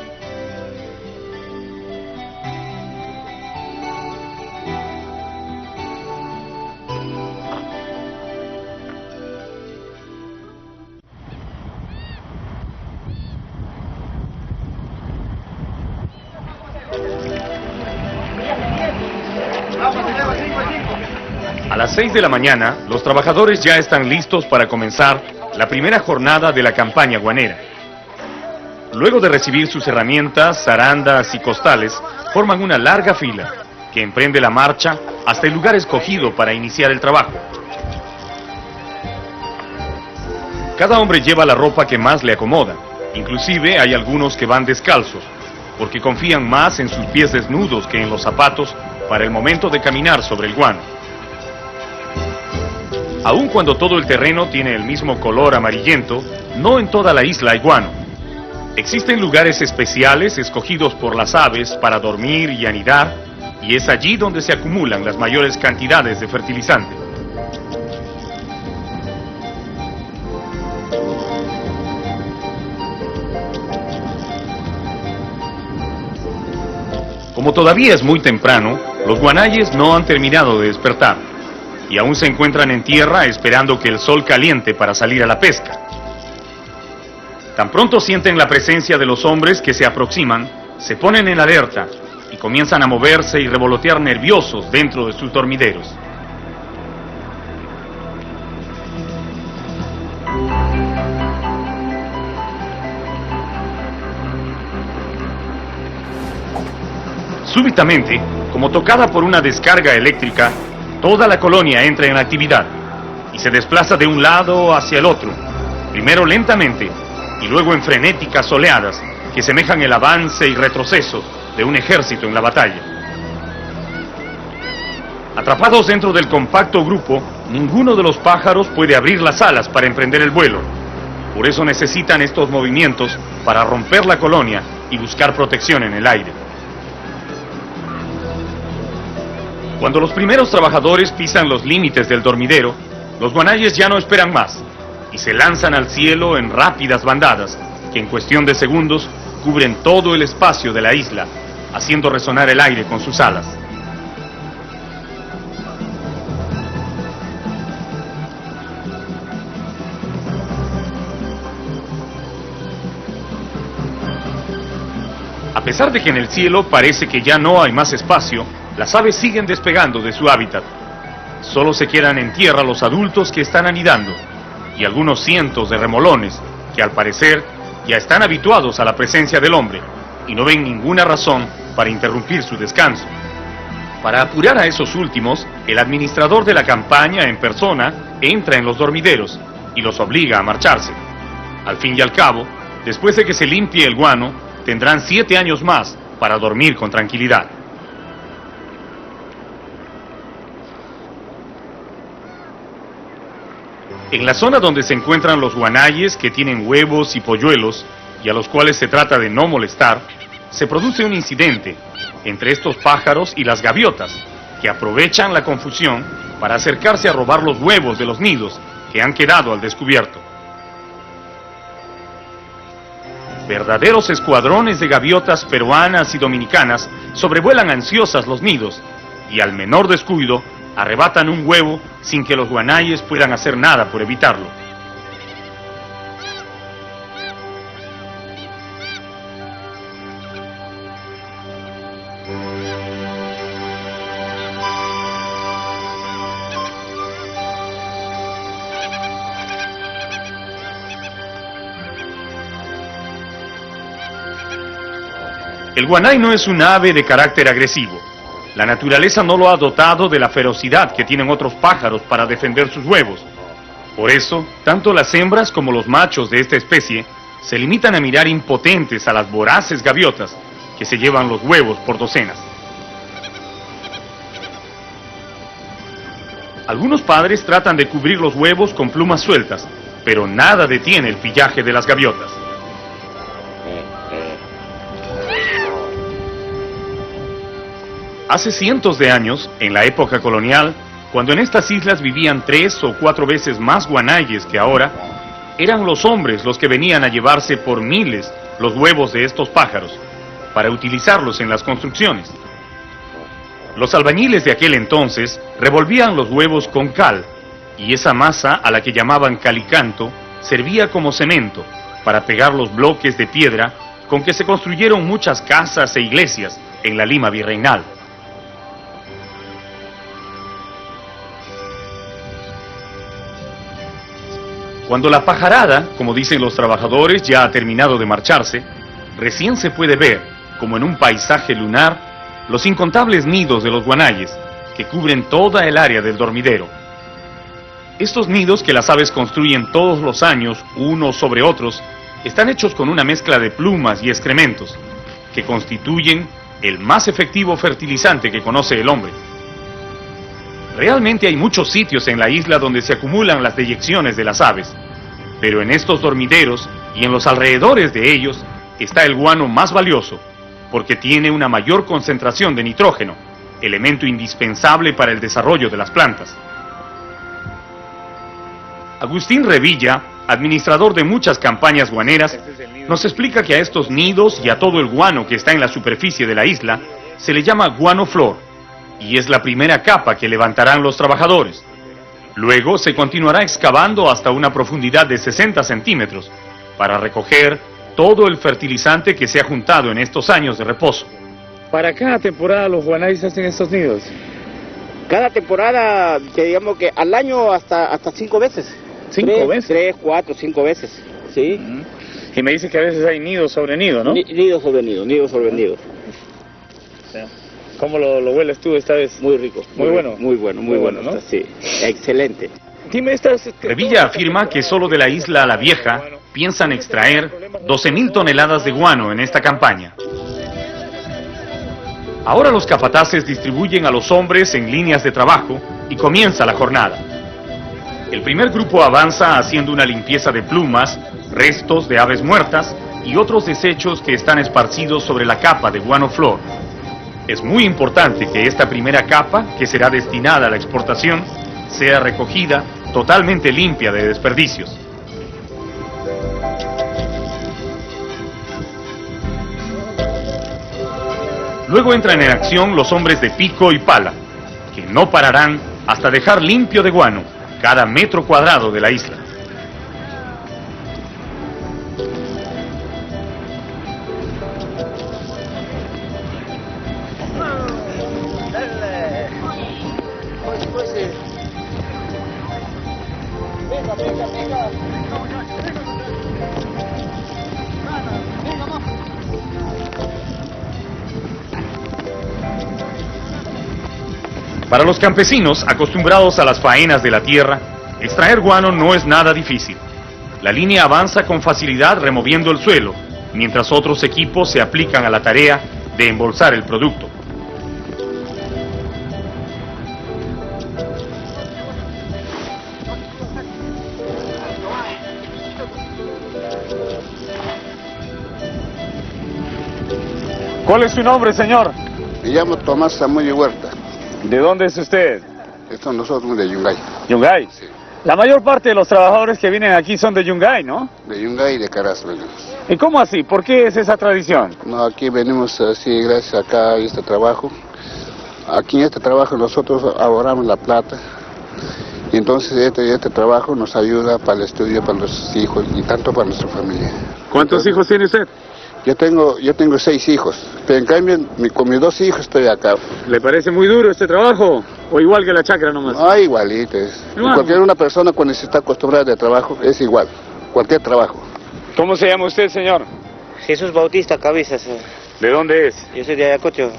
A las 6 de la mañana, los trabajadores ya están listos para comenzar la primera jornada de la campaña guanera. Luego de recibir sus herramientas, zarandas y costales, forman una larga fila que emprende la marcha hasta el lugar escogido para iniciar el trabajo. Cada hombre lleva la ropa que más le acomoda, inclusive hay algunos que van descalzos, porque confían más en sus pies desnudos que en los zapatos para el momento de caminar sobre el guano. Aun cuando todo el terreno tiene el mismo color amarillento, no en toda la isla hay guano. Existen lugares especiales escogidos por las aves para dormir y anidar, y es allí donde se acumulan las mayores cantidades de fertilizante. Como todavía es muy temprano, los guanayes no han terminado de despertar y aún se encuentran en tierra esperando que el sol caliente para salir a la pesca. Tan pronto sienten la presencia de los hombres que se aproximan, se ponen en alerta y comienzan a moverse y revolotear nerviosos dentro de sus dormideros. Súbitamente, como tocada por una descarga eléctrica, toda la colonia entra en actividad y se desplaza de un lado hacia el otro, primero lentamente y luego en frenéticas oleadas que semejan el avance y retroceso de un ejército en la batalla. Atrapados dentro del compacto grupo, ninguno de los pájaros puede abrir las alas para emprender el vuelo. Por eso necesitan estos movimientos para romper la colonia y buscar protección en el aire. Cuando los primeros trabajadores pisan los límites del dormidero, los guanayes ya no esperan más y se lanzan al cielo en rápidas bandadas que en cuestión de segundos cubren todo el espacio de la isla, haciendo resonar el aire con sus alas. A pesar de que en el cielo parece que ya no hay más espacio, las aves siguen despegando de su hábitat. Solo se quedan en tierra los adultos que están anidando y algunos cientos de remolones que al parecer ya están habituados a la presencia del hombre y no ven ninguna razón para interrumpir su descanso. Para apurar a esos últimos, el administrador de la campaña en persona entra en los dormideros y los obliga a marcharse. Al fin y al cabo, después de que se limpie el guano, tendrán 7 años más para dormir con tranquilidad. En la zona donde se encuentran los guanayes que tienen huevos y polluelos y a los cuales se trata de no molestar, se produce un incidente entre estos pájaros y las gaviotas, que aprovechan la confusión para acercarse a robar los huevos de los nidos que han quedado al descubierto. verdaderos escuadrones de gaviotas peruanas y dominicanas sobrevuelan ansiosas los nidos y al menor descuido arrebatan un huevo sin que los guanayes puedan hacer nada por evitarlo. El guanay no es un ave de carácter agresivo. La naturaleza no lo ha dotado de la ferocidad que tienen otros pájaros para defender sus huevos. Por eso, tanto las hembras como los machos de esta especie se limitan a mirar impotentes a las voraces gaviotas que se llevan los huevos por docenas. Algunos padres tratan de cubrir los huevos con plumas sueltas, pero nada detiene el pillaje de las gaviotas. Hace cientos de años, en la época colonial, cuando en estas islas vivían 3 o 4 veces más guanayes que ahora, eran los hombres los que venían a llevarse por miles los huevos de estos pájaros, para utilizarlos en las construcciones. Los albañiles de aquel entonces revolvían los huevos con cal, y esa masa, a la que llamaban calicanto, servía como cemento para pegar los bloques de piedra con que se construyeron muchas casas e iglesias en la Lima virreinal. Cuando la pajarada, como dicen los trabajadores, ya ha terminado de marcharse, recién se puede ver, como en un paisaje lunar, los incontables nidos de los guanayes, que cubren toda el área del dormidero. Estos nidos que las aves construyen todos los años, unos sobre otros, están hechos con una mezcla de plumas y excrementos, que constituyen el más efectivo fertilizante que conoce el hombre. Realmente hay muchos sitios en la isla donde se acumulan las deyecciones de las aves, pero en estos dormideros y en los alrededores de ellos está el guano más valioso, porque tiene una mayor concentración de nitrógeno, elemento indispensable para el desarrollo de las plantas. Agustín Revilla, administrador de muchas campañas guaneras, nos explica que a estos nidos y a todo el guano que está en la superficie de la isla se le llama guano flor, y es la primera capa que levantarán los trabajadores. Luego se continuará excavando hasta una profundidad de 60 centímetros para recoger todo el fertilizante que se ha juntado en estos años de reposo. ¿Para cada temporada los guanayes hacen estos nidos? Cada temporada, que digamos que al año hasta 5 veces. ¿5 veces? 3, 4, 5 veces, sí. Y me dice que a veces hay nidos sobre nido, ¿no? Nidos sobre nidos, nidos sobre nidos. ¿Cómo lo hueles tú esta vez? Muy rico. Muy bueno. Muy bueno, muy bueno, ¿no? Sí, excelente. Dime estas... Revilla afirma que solo de la isla La Vieja piensan extraer 12.000 toneladas de guano en esta campaña. Ahora los capataces distribuyen a los hombres en líneas de trabajo y comienza la jornada. El primer grupo avanza haciendo una limpieza de plumas, restos de aves muertas y otros desechos que están esparcidos sobre la capa de guano flor. Es muy importante que esta primera capa, que será destinada a la exportación, sea recogida totalmente limpia de desperdicios. Luego entran en acción los hombres de pico y pala, que no pararán hasta dejar limpio de guano cada metro cuadrado de la isla. Para los campesinos, acostumbrados a las faenas de la tierra, extraer guano no es nada difícil. La línea avanza con facilidad removiendo el suelo, mientras otros equipos se aplican a la tarea de embolsar el producto. ¿Cuál es su nombre, señor? Me llamo Tomás Zamudio Huerta. ¿De dónde es usted? Estos nosotros de Yungay. ¿Yungay? Sí. La mayor parte de los trabajadores que vienen aquí son de Yungay, ¿no? De Yungay y de Caras venimos. ¿Y cómo así? ¿Por qué es esa tradición? No, aquí venimos así gracias acá a este trabajo. Aquí en este trabajo nosotros ahorramos la plata. Y entonces este trabajo nos ayuda para el estudio, para los hijos y tanto para nuestra familia. ¿Cuántos hijos tiene usted? Yo tengo 6 hijos, pero en cambio con mis 2 hijos estoy acá. ¿Le parece muy duro este trabajo? ¿O igual que la chacra nomás? Ah, igualito es. Una persona cuando se está acostumbrada de trabajo es igual, cualquier trabajo. ¿Cómo se llama usted, señor? Jesús Bautista Cabezas. ¿De dónde es? Yo soy de Ayacucho.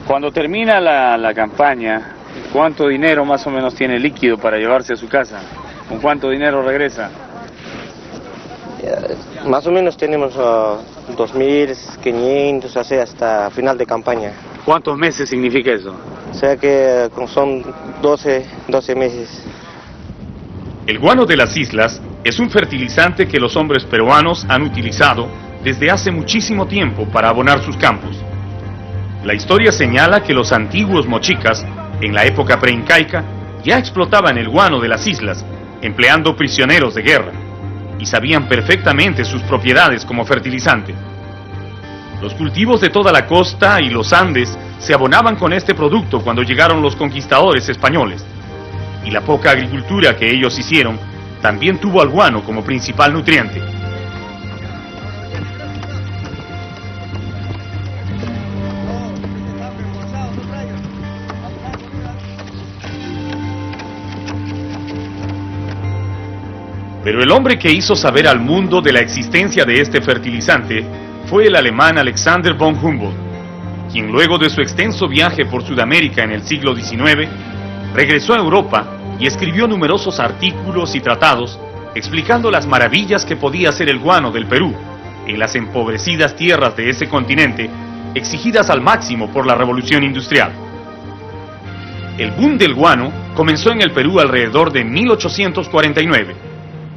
Cuando termina la campaña, ¿cuánto dinero más o menos tiene líquido para llevarse a su casa? ¿Con cuánto dinero regresa? Más o menos tenemos 2.500, o sea, hasta final de campaña. ¿Cuántos meses significa eso? O sea que son 12 meses. El guano de las islas es un fertilizante que los hombres peruanos han utilizado desde hace muchísimo tiempo para abonar sus campos. La historia señala que los antiguos mochicas, en la época preincaica, ya explotaban el guano de las islas, empleando prisioneros de guerra, y sabían perfectamente sus propiedades como fertilizante. Los cultivos de toda la costa y los Andes se abonaban con este producto cuando llegaron los conquistadores españoles, y la poca agricultura que ellos hicieron también tuvo al guano como principal nutriente. Pero el hombre que hizo saber al mundo de la existencia de este fertilizante fue el alemán Alexander von Humboldt, quien luego de su extenso viaje por Sudamérica en el siglo XIX, regresó a Europa y escribió numerosos artículos y tratados explicando las maravillas que podía hacer el guano del Perú en las empobrecidas tierras de ese continente, exigidas al máximo por la revolución industrial. El boom del guano comenzó en el Perú alrededor de 1849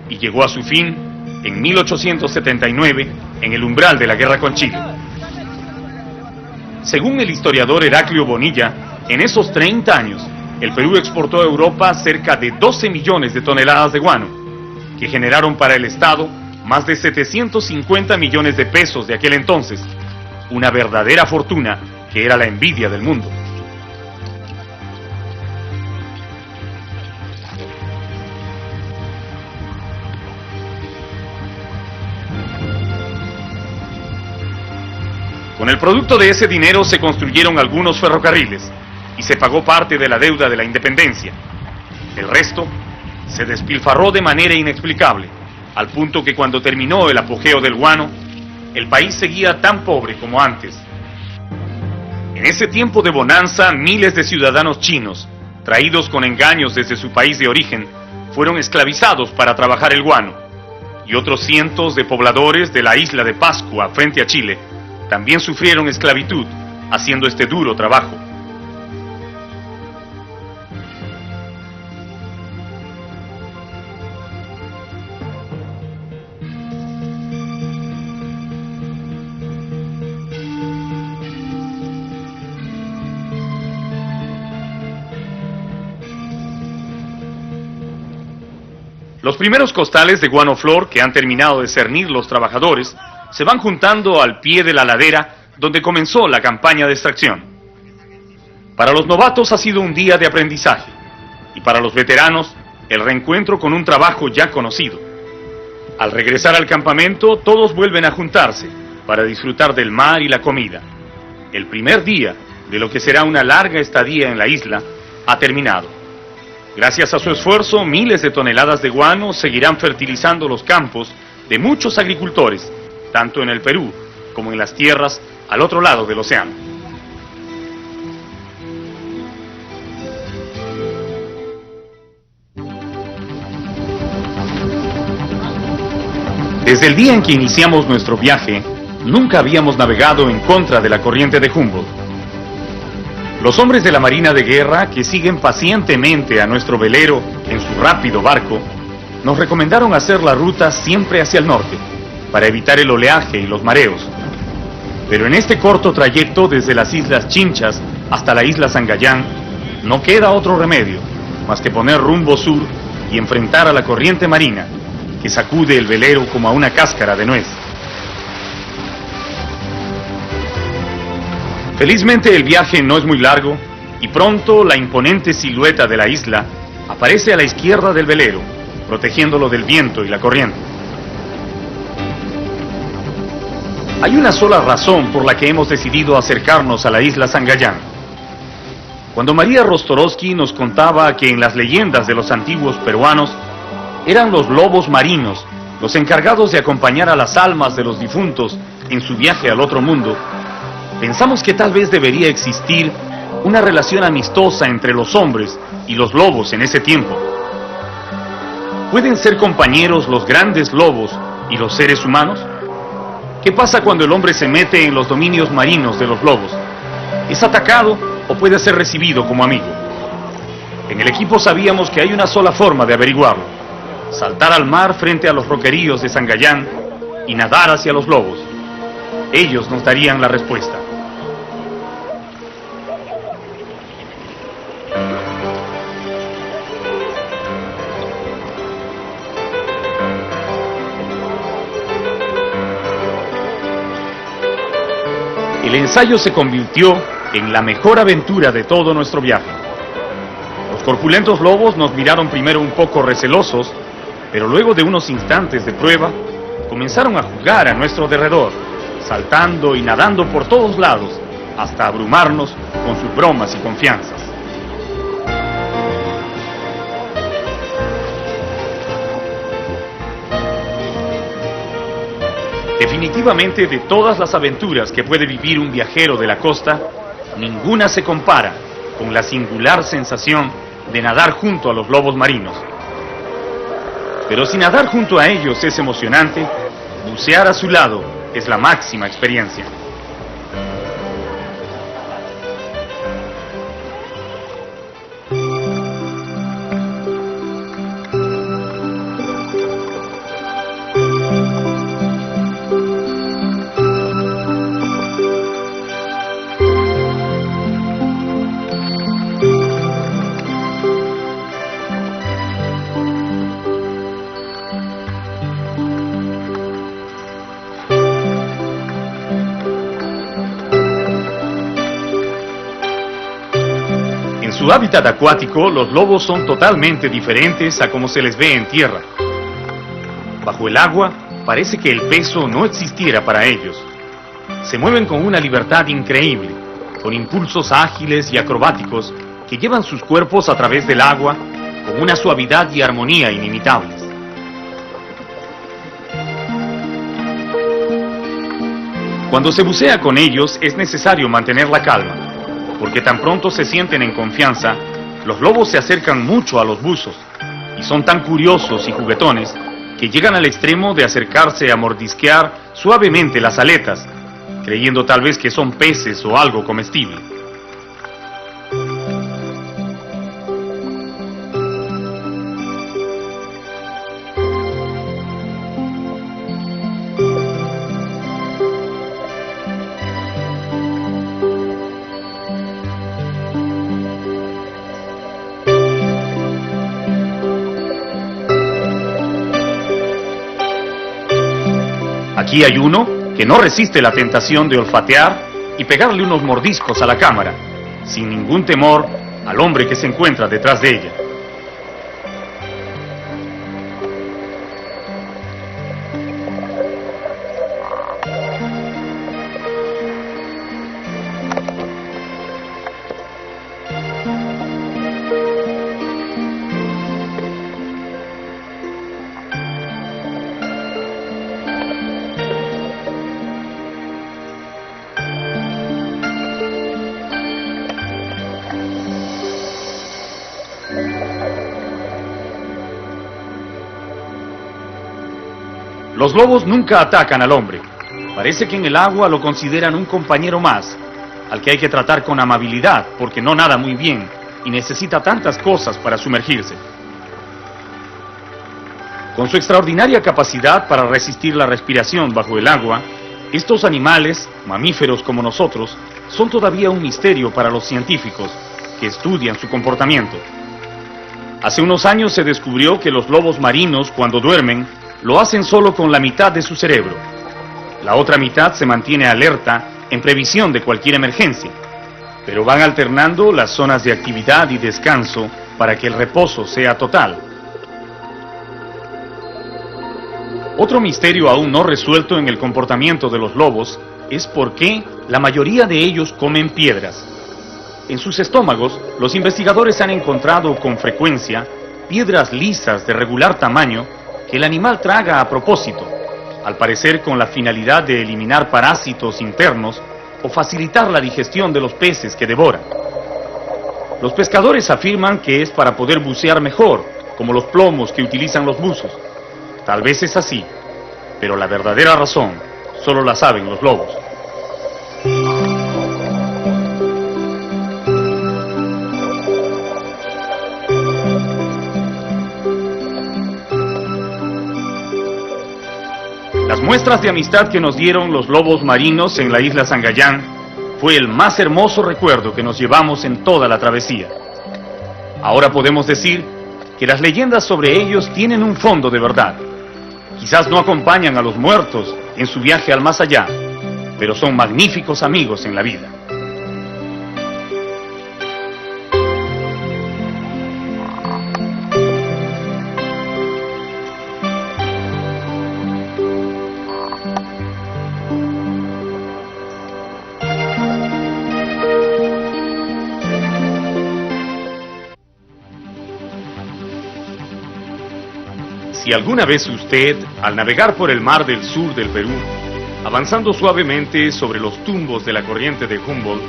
y llegó a su fin en 1879 en el umbral de la guerra con Chile. Según el historiador Heraclio Bonilla, en esos 30 años, el Perú exportó a Europa cerca de 12 millones de toneladas de guano, que generaron para el Estado más de 750 millones de pesos de aquel entonces, una verdadera fortuna que era la envidia del mundo. Con el producto de ese dinero se construyeron algunos ferrocarriles y se pagó parte de la deuda de la independencia. El resto se despilfarró de manera inexplicable, al punto que cuando terminó el apogeo del guano, el país seguía tan pobre como antes. En ese tiempo de bonanza, miles de ciudadanos chinos, traídos con engaños desde su país de origen, fueron esclavizados para trabajar el guano, y otros cientos de pobladores de la isla de Pascua, frente a Chile, también sufrieron esclavitud haciendo este duro trabajo. Los primeros costales de guano flor que han terminado de cernir los trabajadores se van juntando al pie de la ladera donde comenzó la campaña de extracción. Para los novatos ha sido un día de aprendizaje y para los veteranos el reencuentro con un trabajo ya conocido. Al regresar al campamento todos vuelven a juntarse para disfrutar del mar y la comida. El primer día de lo que será una larga estadía en la isla ha terminado. Gracias a su esfuerzo, miles de toneladas de guano seguirán fertilizando los campos de muchos agricultores, tanto en el Perú como en las tierras al otro lado del océano. Desde el día en que iniciamos nuestro viaje, nunca habíamos navegado en contra de la corriente de Humboldt. Los hombres de la Marina de Guerra, que siguen pacientemente a nuestro velero en su rápido barco, nos recomendaron hacer la ruta siempre hacia el norte, para evitar el oleaje y los mareos. Pero en este corto trayecto desde las Islas Chinchas hasta la isla Sangayán, no queda otro remedio más que poner rumbo sur y enfrentar a la corriente marina que sacude el velero como a una cáscara de nuez. Felizmente el viaje no es muy largo y pronto la imponente silueta de la isla aparece a la izquierda del velero, protegiéndolo del viento y la corriente. Hay una sola razón por la que hemos decidido acercarnos a la isla Sangayán. Cuando María Rostorovsky nos contaba que en las leyendas de los antiguos peruanos eran los lobos marinos los encargados de acompañar a las almas de los difuntos en su viaje al otro mundo, pensamos que tal vez debería existir una relación amistosa entre los hombres y los lobos en ese tiempo. ¿Pueden ser compañeros los grandes lobos y los seres humanos? ¿Qué pasa cuando el hombre se mete en los dominios marinos de los lobos? ¿Es atacado o puede ser recibido como amigo? En el equipo sabíamos que hay una sola forma de averiguarlo: saltar al mar frente a los roqueríos de Sangayán y nadar hacia los lobos. Ellos nos darían la respuesta. El ensayo se convirtió en la mejor aventura de todo nuestro viaje. Los corpulentos lobos nos miraron primero un poco recelosos, pero luego de unos instantes de prueba, comenzaron a jugar a nuestro derredor, saltando y nadando por todos lados, hasta abrumarnos con sus bromas y confianzas. Definitivamente, de todas las aventuras que puede vivir un viajero de la costa, ninguna se compara con la singular sensación de nadar junto a los lobos marinos. Pero si nadar junto a ellos es emocionante, bucear a su lado es la máxima experiencia. En su hábitat acuático, los lobos son totalmente diferentes a como se les ve en tierra. Bajo el agua, parece que el peso no existiera para ellos. Se mueven con una libertad increíble, con impulsos ágiles y acrobáticos que llevan sus cuerpos a través del agua con una suavidad y armonía inimitables. Cuando se bucea con ellos es necesario mantener la calma, porque tan pronto se sienten en confianza, los lobos se acercan mucho a los buzos y son tan curiosos y juguetones que llegan al extremo de acercarse a mordisquear suavemente las aletas, creyendo tal vez que son peces o algo comestible. Aquí hay uno que no resiste la tentación de olfatear y pegarle unos mordiscos a la cámara, sin ningún temor al hombre que se encuentra detrás de ella. Los lobos nunca atacan al hombre. Parece que en el agua lo consideran un compañero más, al que hay que tratar con amabilidad porque no nada muy bien y necesita tantas cosas para sumergirse. Con su extraordinaria capacidad para resistir la respiración bajo el agua, estos animales, mamíferos como nosotros, son todavía un misterio para los científicos que estudian su comportamiento. Hace unos años se descubrió que los lobos marinos, cuando duermen, lo hacen solo con la mitad de su cerebro. La otra mitad se mantiene alerta en previsión de cualquier emergencia, pero van alternando las zonas de actividad y descanso para que el reposo sea total. Otro misterio aún no resuelto en el comportamiento de los lobos es por qué la mayoría de ellos comen piedras. En sus estómagos, los investigadores han encontrado con frecuencia piedras lisas de regular tamaño que el animal traga a propósito, al parecer con la finalidad de eliminar parásitos internos o facilitar la digestión de los peces que devora. Los pescadores afirman que es para poder bucear mejor, como los plomos que utilizan los buzos. Tal vez es así, pero la verdadera razón solo la saben los lobos. Las muestras de amistad que nos dieron los lobos marinos en la isla Sangayán fue el más hermoso recuerdo que nos llevamos en toda la travesía. Ahora podemos decir que las leyendas sobre ellos tienen un fondo de verdad. Quizás no acompañan a los muertos en su viaje al más allá, pero son magníficos amigos en la vida. Si alguna vez usted, al navegar por el mar del sur del Perú, avanzando suavemente sobre los tumbos de la corriente de Humboldt,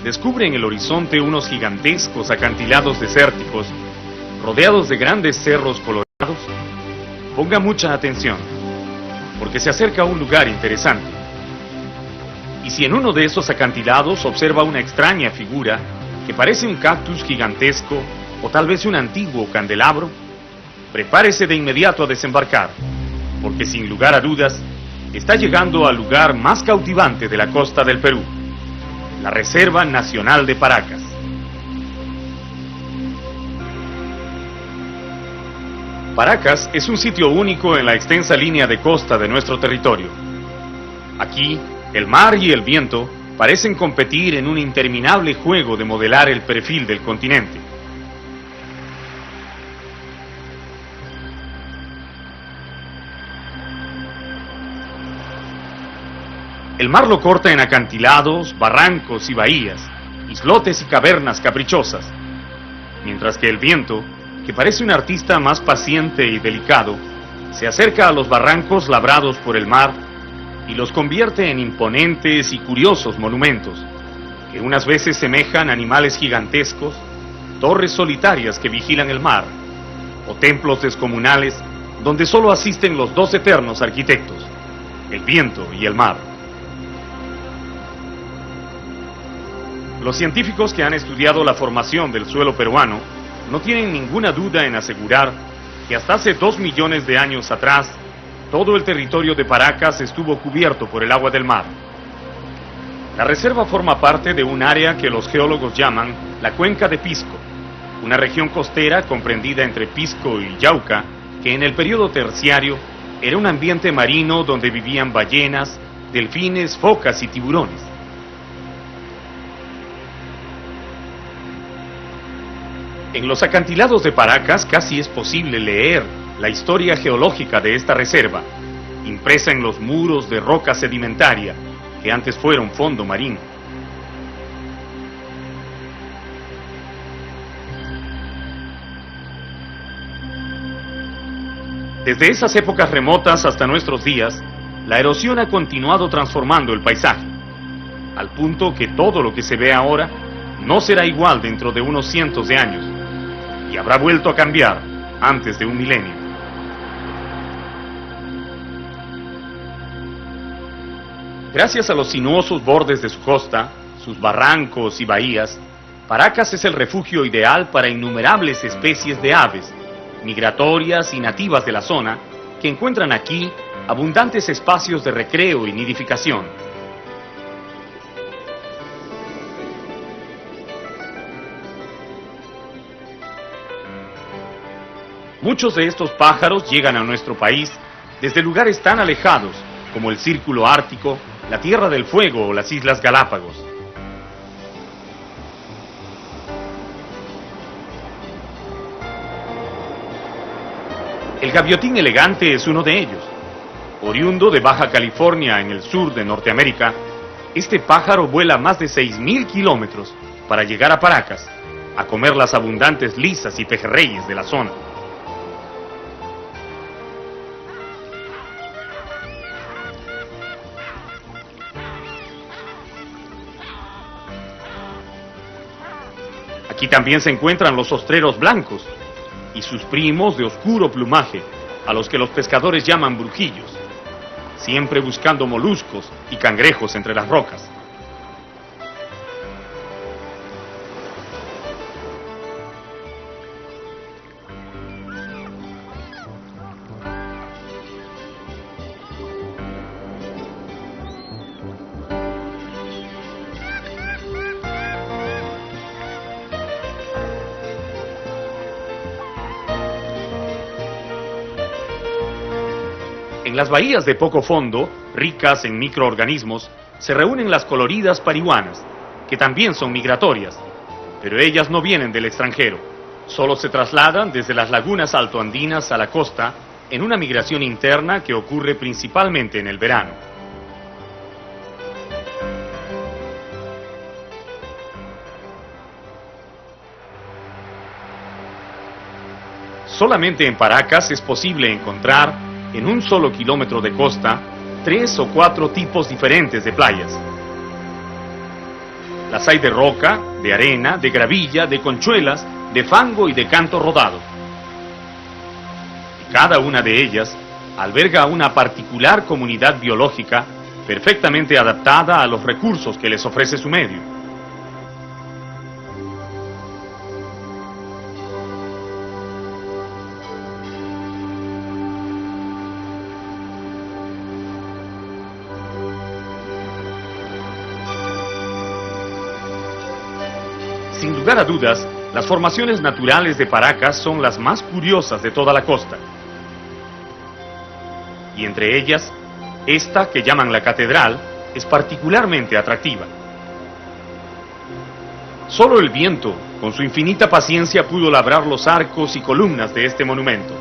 descubre en el horizonte unos gigantescos acantilados desérticos, rodeados de grandes cerros colorados, ponga mucha atención, porque se acerca a un lugar interesante. Y si en uno de esos acantilados observa una extraña figura que parece un cactus gigantesco o tal vez un antiguo candelabro, prepárese de inmediato a desembarcar, porque sin lugar a dudas, está llegando al lugar más cautivante de la costa del Perú, la Reserva Nacional de Paracas. Paracas es un sitio único en la extensa línea de costa de nuestro territorio. Aquí, el mar y el viento parecen competir en un interminable juego de modelar el perfil del continente. El mar lo corta en acantilados, barrancos y bahías, islotes y cavernas caprichosas, mientras que el viento, que parece un artista más paciente y delicado, se acerca a los barrancos labrados por el mar y los convierte en imponentes y curiosos monumentos, que unas veces semejan animales gigantescos, torres solitarias que vigilan el mar, o templos descomunales donde solo asisten los dos eternos arquitectos, el viento y el mar. Los científicos que han estudiado la formación del suelo peruano no tienen ninguna duda en asegurar que hasta hace 2 millones de años atrás, todo el territorio de Paracas estuvo cubierto por el agua del mar. La reserva forma parte de un área que los geólogos llaman la Cuenca de Pisco, una región costera comprendida entre Pisco y Yauca, que en el periodo terciario era un ambiente marino donde vivían ballenas, delfines, focas y tiburones. En los acantilados de Paracas casi es posible leer la historia geológica de esta reserva, impresa en los muros de roca sedimentaria que antes fueron fondo marino. Desde esas épocas remotas hasta nuestros días, la erosión ha continuado transformando el paisaje, al punto que todo lo que se ve ahora no será igual dentro de unos cientos de años, y habrá vuelto a cambiar antes de un milenio. Gracias a los sinuosos bordes de su costa, sus barrancos y bahías, Paracas es el refugio ideal para innumerables especies de aves, migratorias y nativas de la zona, que encuentran aquí abundantes espacios de recreo y nidificación. Muchos de estos pájaros llegan a nuestro país desde lugares tan alejados como el Círculo Ártico, la Tierra del Fuego o las Islas Galápagos. El gaviotín elegante es uno de ellos. Oriundo de Baja California, en el sur de Norteamérica, este pájaro vuela más de 6.000 kilómetros para llegar a Paracas, a comer las abundantes lisas y pejerreyes de la zona. Aquí también se encuentran los ostreros blancos y sus primos de oscuro plumaje, a los que los pescadores llaman brujillos, siempre buscando moluscos y cangrejos entre las rocas. En las bahías de poco fondo, ricas en microorganismos, se reúnen las coloridas parihuanas, que también son migratorias, pero ellas no vienen del extranjero, solo se trasladan desde las lagunas altoandinas a la costa en una migración interna que ocurre principalmente en el verano. Solamente en Paracas es posible encontrar, en un solo kilómetro de costa, 3 o 4 tipos diferentes de playas. Las hay de roca, de arena, de gravilla, de conchuelas, de fango y de canto rodado. Y cada una de ellas alberga una particular comunidad biológica perfectamente adaptada a los recursos que les ofrece su medio. Sin lugar a dudas, las formaciones naturales de Paracas son las más curiosas de toda la costa. Y entre ellas, esta que llaman la Catedral es particularmente atractiva. Solo el viento, con su infinita paciencia, pudo labrar los arcos y columnas de este monumento,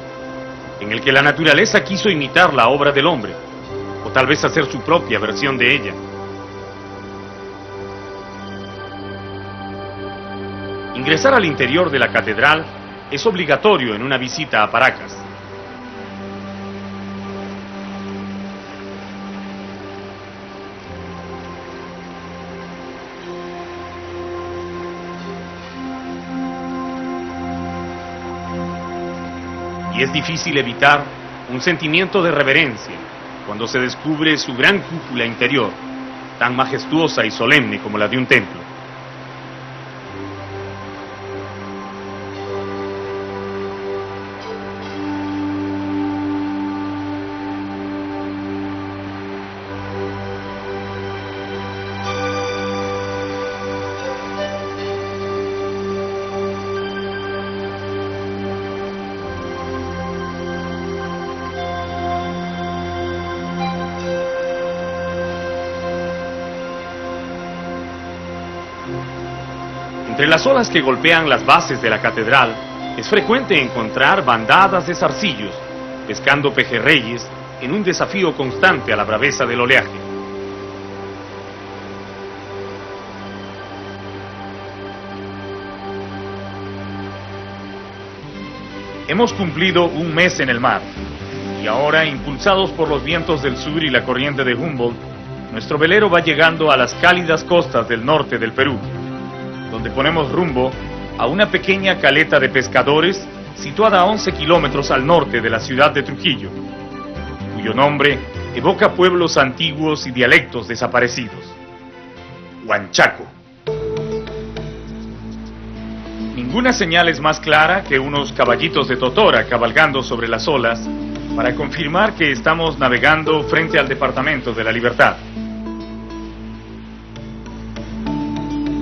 en el que la naturaleza quiso imitar la obra del hombre, o tal vez hacer su propia versión de ella. Ingresar al interior de la catedral es obligatorio en una visita a Paracas. Y es difícil evitar un sentimiento de reverencia cuando se descubre su gran cúpula interior, tan majestuosa y solemne como la de un templo. Entre las olas que golpean las bases de la catedral, es frecuente encontrar bandadas de zarcillos, pescando pejerreyes en un desafío constante a la braveza del oleaje. Hemos cumplido un mes en el mar, y ahora, impulsados por los vientos del sur y la corriente de Humboldt, nuestro velero va llegando a las cálidas costas del norte del Perú, donde ponemos rumbo a una pequeña caleta de pescadores situada a 11 kilómetros al norte de la ciudad de Trujillo, cuyo nombre evoca pueblos antiguos y dialectos desaparecidos: Huanchaco. Ninguna señal es más clara que unos caballitos de totora cabalgando sobre las olas para confirmar que estamos navegando frente al Departamento de la Libertad.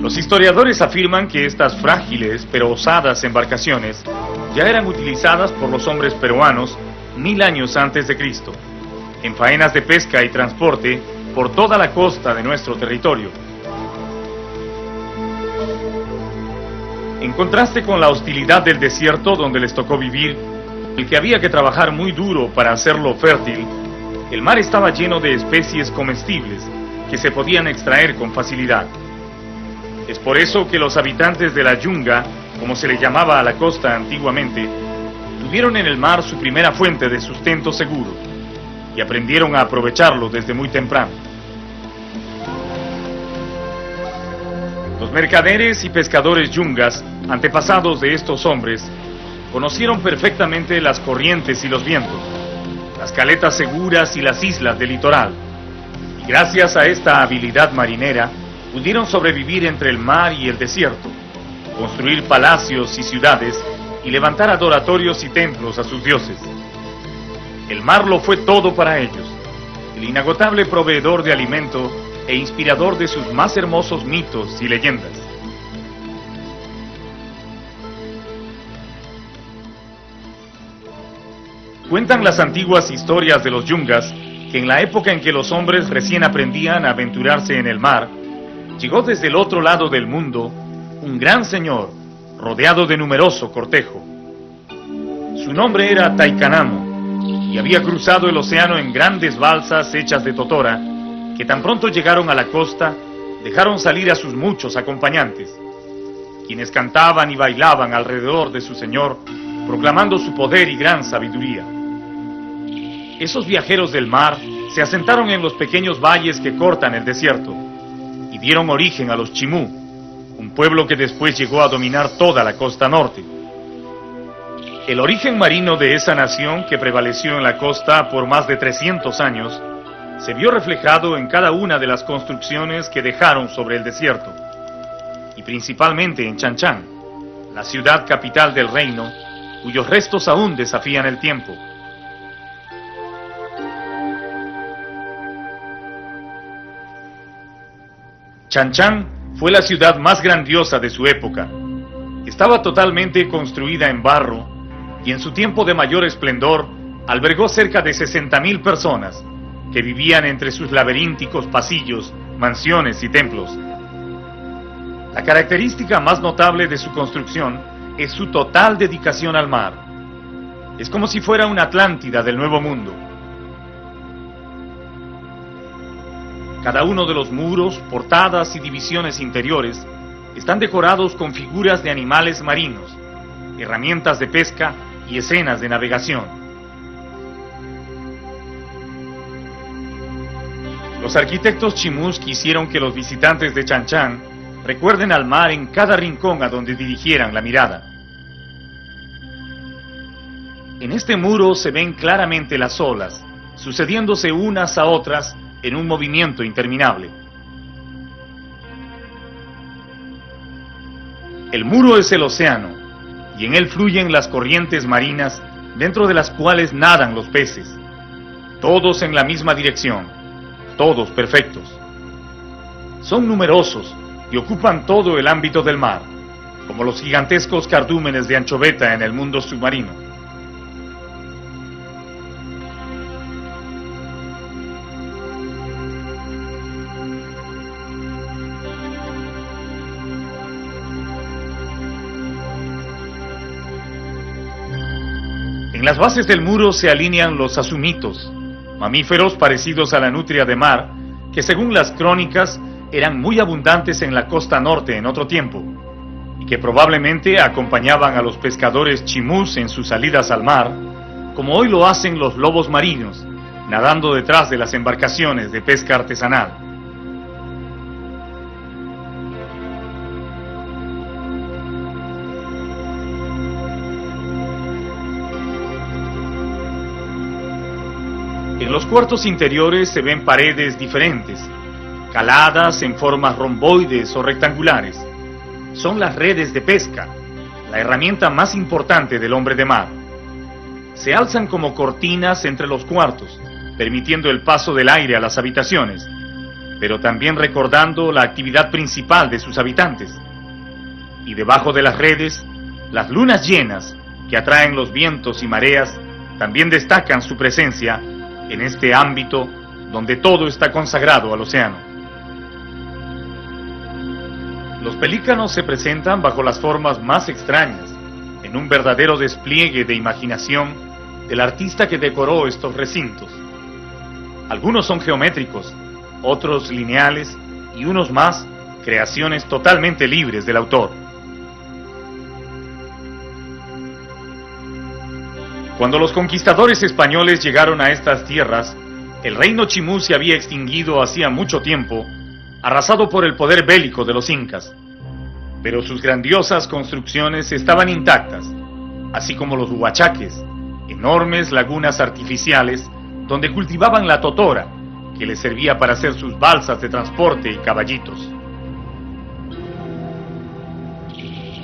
Los historiadores afirman que estas frágiles pero osadas embarcaciones ya eran utilizadas por los hombres peruanos 1000 años antes de Cristo, en faenas de pesca y transporte por toda la costa de nuestro territorio. En contraste con la hostilidad del desierto donde les tocó vivir, el que había que trabajar muy duro para hacerlo fértil, el mar estaba lleno de especies comestibles que se podían extraer con facilidad. Es por eso que los habitantes de la yunga, como se le llamaba a la costa antiguamente, tuvieron en el mar su primera fuente de sustento seguro y aprendieron a aprovecharlo desde muy temprano. Los mercaderes y pescadores yungas, antepasados de estos hombres, conocieron perfectamente las corrientes y los vientos, las caletas seguras y las islas del litoral, y gracias a esta habilidad marinera pudieron sobrevivir entre el mar y el desierto, construir palacios y ciudades y levantar adoratorios y templos a sus dioses. El mar lo fue todo para ellos, el inagotable proveedor de alimento e inspirador de sus más hermosos mitos y leyendas. Cuentan las antiguas historias de los yungas que en la época en que los hombres recién aprendían a aventurarse en el mar, llegó desde el otro lado del mundo un gran señor rodeado de numeroso cortejo. Su nombre era Taikanamo y había cruzado el océano en grandes balsas hechas de totora que tan pronto llegaron a la costa dejaron salir a sus muchos acompañantes, quienes cantaban y bailaban alrededor de su señor proclamando su poder y gran sabiduría. Esos viajeros del mar se asentaron en los pequeños valles que cortan el desierto y dieron origen a los Chimú, un pueblo que después llegó a dominar toda la costa norte. El origen marino de esa nación que prevaleció en la costa por más de 300 años se vio reflejado en cada una de las construcciones que dejaron sobre el desierto, y principalmente en Chanchán, la ciudad capital del reino, cuyos restos aún desafían el tiempo. Chanchán fue la ciudad más grandiosa de su época. Estaba totalmente construida en barro y en su tiempo de mayor esplendor albergó cerca de 60.000 personas que vivían entre sus laberínticos pasillos, mansiones y templos. La característica más notable de su construcción es su total dedicación al mar. Es como si fuera una Atlántida del Nuevo Mundo. Cada uno de los muros, portadas y divisiones interiores están decorados con figuras de animales marinos, herramientas de pesca y escenas de navegación. Los arquitectos chimús quisieron que los visitantes de Chanchán recuerden al mar en cada rincón a donde dirigieran la mirada. En este muro se ven claramente las olas, sucediéndose unas a otras en un movimiento interminable. El muro es el océano, y en él fluyen las corrientes marinas dentro de las cuales nadan los peces, todos en la misma dirección, todos perfectos. Son numerosos y ocupan todo el ámbito del mar, como los gigantescos cardúmenes de anchoveta en el mundo submarino. En las bases del muro se alinean los asumitos, mamíferos parecidos a la nutria de mar, que según las crónicas eran muy abundantes en la costa norte en otro tiempo, y que probablemente acompañaban a los pescadores chimús en sus salidas al mar, como hoy lo hacen los lobos marinos, nadando detrás de las embarcaciones de pesca artesanal. En los cuartos interiores se ven paredes diferentes, caladas en formas romboides o rectangulares. Son las redes de pesca, la herramienta más importante del hombre de mar. Se alzan como cortinas entre los cuartos, permitiendo el paso del aire a las habitaciones, pero también recordando la actividad principal de sus habitantes. Y debajo de las redes, las lunas llenas que atraen los vientos y mareas, también destacan su presencia en este ámbito donde todo está consagrado al océano. Los pelícanos se presentan bajo las formas más extrañas, en un verdadero despliegue de imaginación del artista que decoró estos recintos. Algunos son geométricos, otros lineales y unos más creaciones totalmente libres del autor. Cuando los conquistadores españoles llegaron a estas tierras, el reino Chimú se había extinguido hacía mucho tiempo, arrasado por el poder bélico de los incas. Pero sus grandiosas construcciones estaban intactas, así como los huachaques, enormes lagunas artificiales donde cultivaban la totora, que les servía para hacer sus balsas de transporte y caballitos.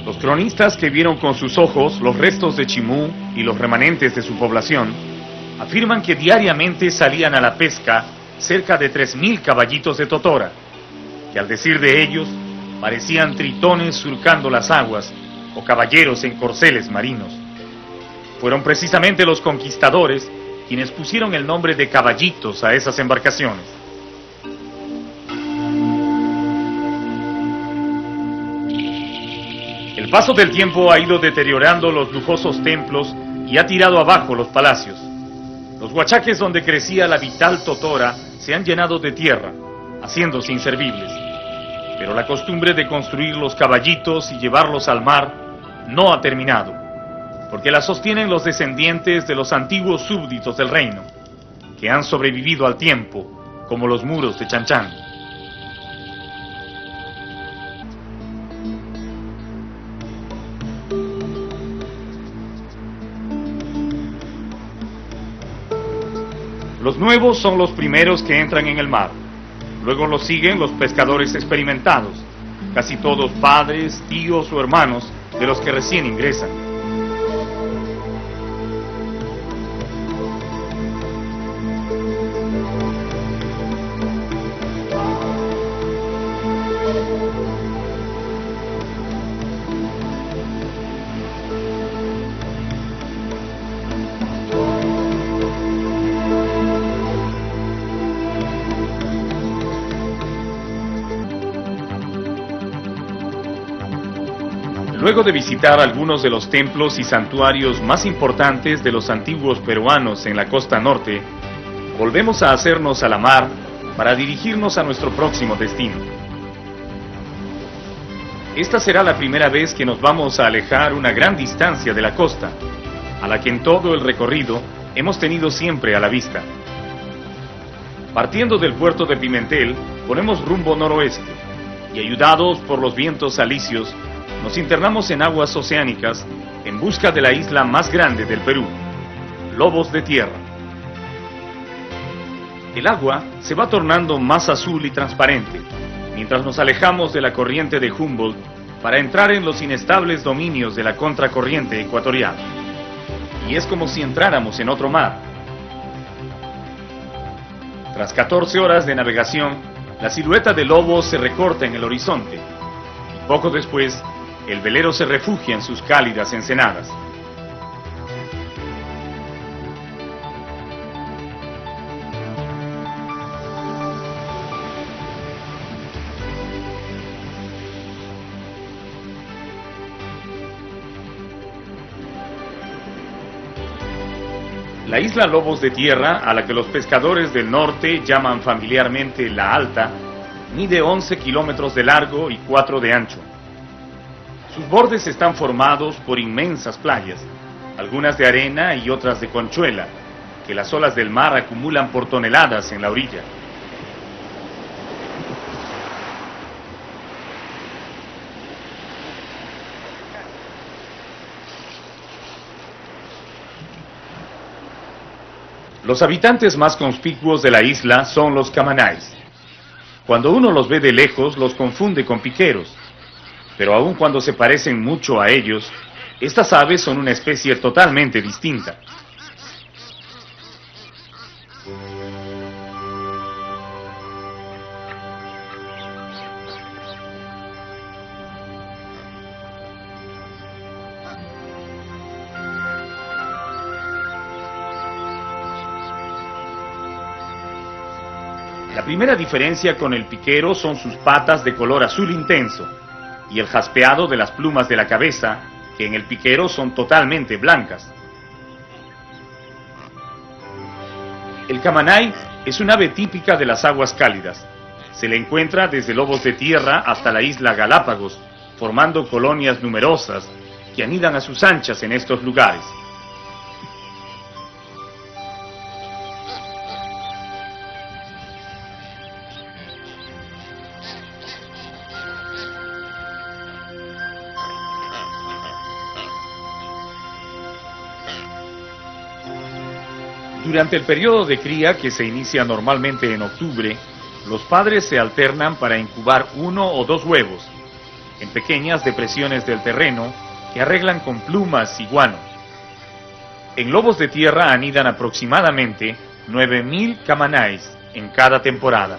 Los cronistas que vieron con sus ojos los restos de Chimú y los remanentes de su población afirman que diariamente salían a la pesca cerca de 3.000 caballitos de totora, que al decir de ellos parecían tritones surcando las aguas o caballeros en corceles marinos. Fueron precisamente los conquistadores quienes pusieron el nombre de caballitos a esas embarcaciones. El paso del tiempo ha ido deteriorando los lujosos templos y ha tirado abajo los palacios. Los huachaques donde crecía la vital totora se han llenado de tierra, haciéndose inservibles. Pero la costumbre de construir los caballitos y llevarlos al mar no ha terminado, porque la sostienen los descendientes de los antiguos súbditos del reino, que han sobrevivido al tiempo, como los muros de Chan Chan. Los nuevos son los primeros que entran en el mar. Luego los siguen los pescadores experimentados, casi todos padres, tíos o hermanos de los que recién ingresan. Luego de visitar algunos de los templos y santuarios más importantes de los antiguos peruanos en la costa norte, volvemos a hacernos a la mar para dirigirnos a nuestro próximo destino. Esta será la primera vez que nos vamos a alejar una gran distancia de la costa, a la que en todo el recorrido hemos tenido siempre a la vista. Partiendo del puerto de Pimentel, ponemos rumbo noroeste y, ayudados por los vientos alisios, nos internamos en aguas oceánicas en busca de la isla más grande del Perú, Lobos de Tierra. El agua se va tornando más azul y transparente mientras nos alejamos de la corriente de Humboldt para entrar en los inestables dominios de la contracorriente ecuatorial. Y es como si entráramos en otro mar. Tras 14 horas de navegación, la silueta de Lobos se recorta en el horizonte y poco después el velero se refugia en sus cálidas ensenadas. La isla Lobos de Tierra, a la que los pescadores del norte llaman familiarmente La Alta, mide 11 kilómetros de largo y 4 de ancho. Sus bordes están formados por inmensas playas, algunas de arena y otras de conchuela, que las olas del mar acumulan por toneladas en la orilla. Los habitantes más conspicuos de la isla son los camanáis. Cuando uno los ve de lejos, los confunde con piqueros. Pero aun cuando se parecen mucho a ellos, estas aves son una especie totalmente distinta. La primera diferencia con el piquero son sus patas de color azul intenso y el jaspeado de las plumas de la cabeza, que en el piquero son totalmente blancas. El camanay es un ave típica de las aguas cálidas. Se le encuentra desde lobos de tierra hasta la isla Galápagos, formando colonias numerosas que anidan a sus anchas en estos lugares. Durante el periodo de cría, que se inicia normalmente en octubre, los padres se alternan para incubar 1 o 2 huevos en pequeñas depresiones del terreno que arreglan con plumas y guano. En lobos de tierra anidan aproximadamente 9.000 camanáis en cada temporada.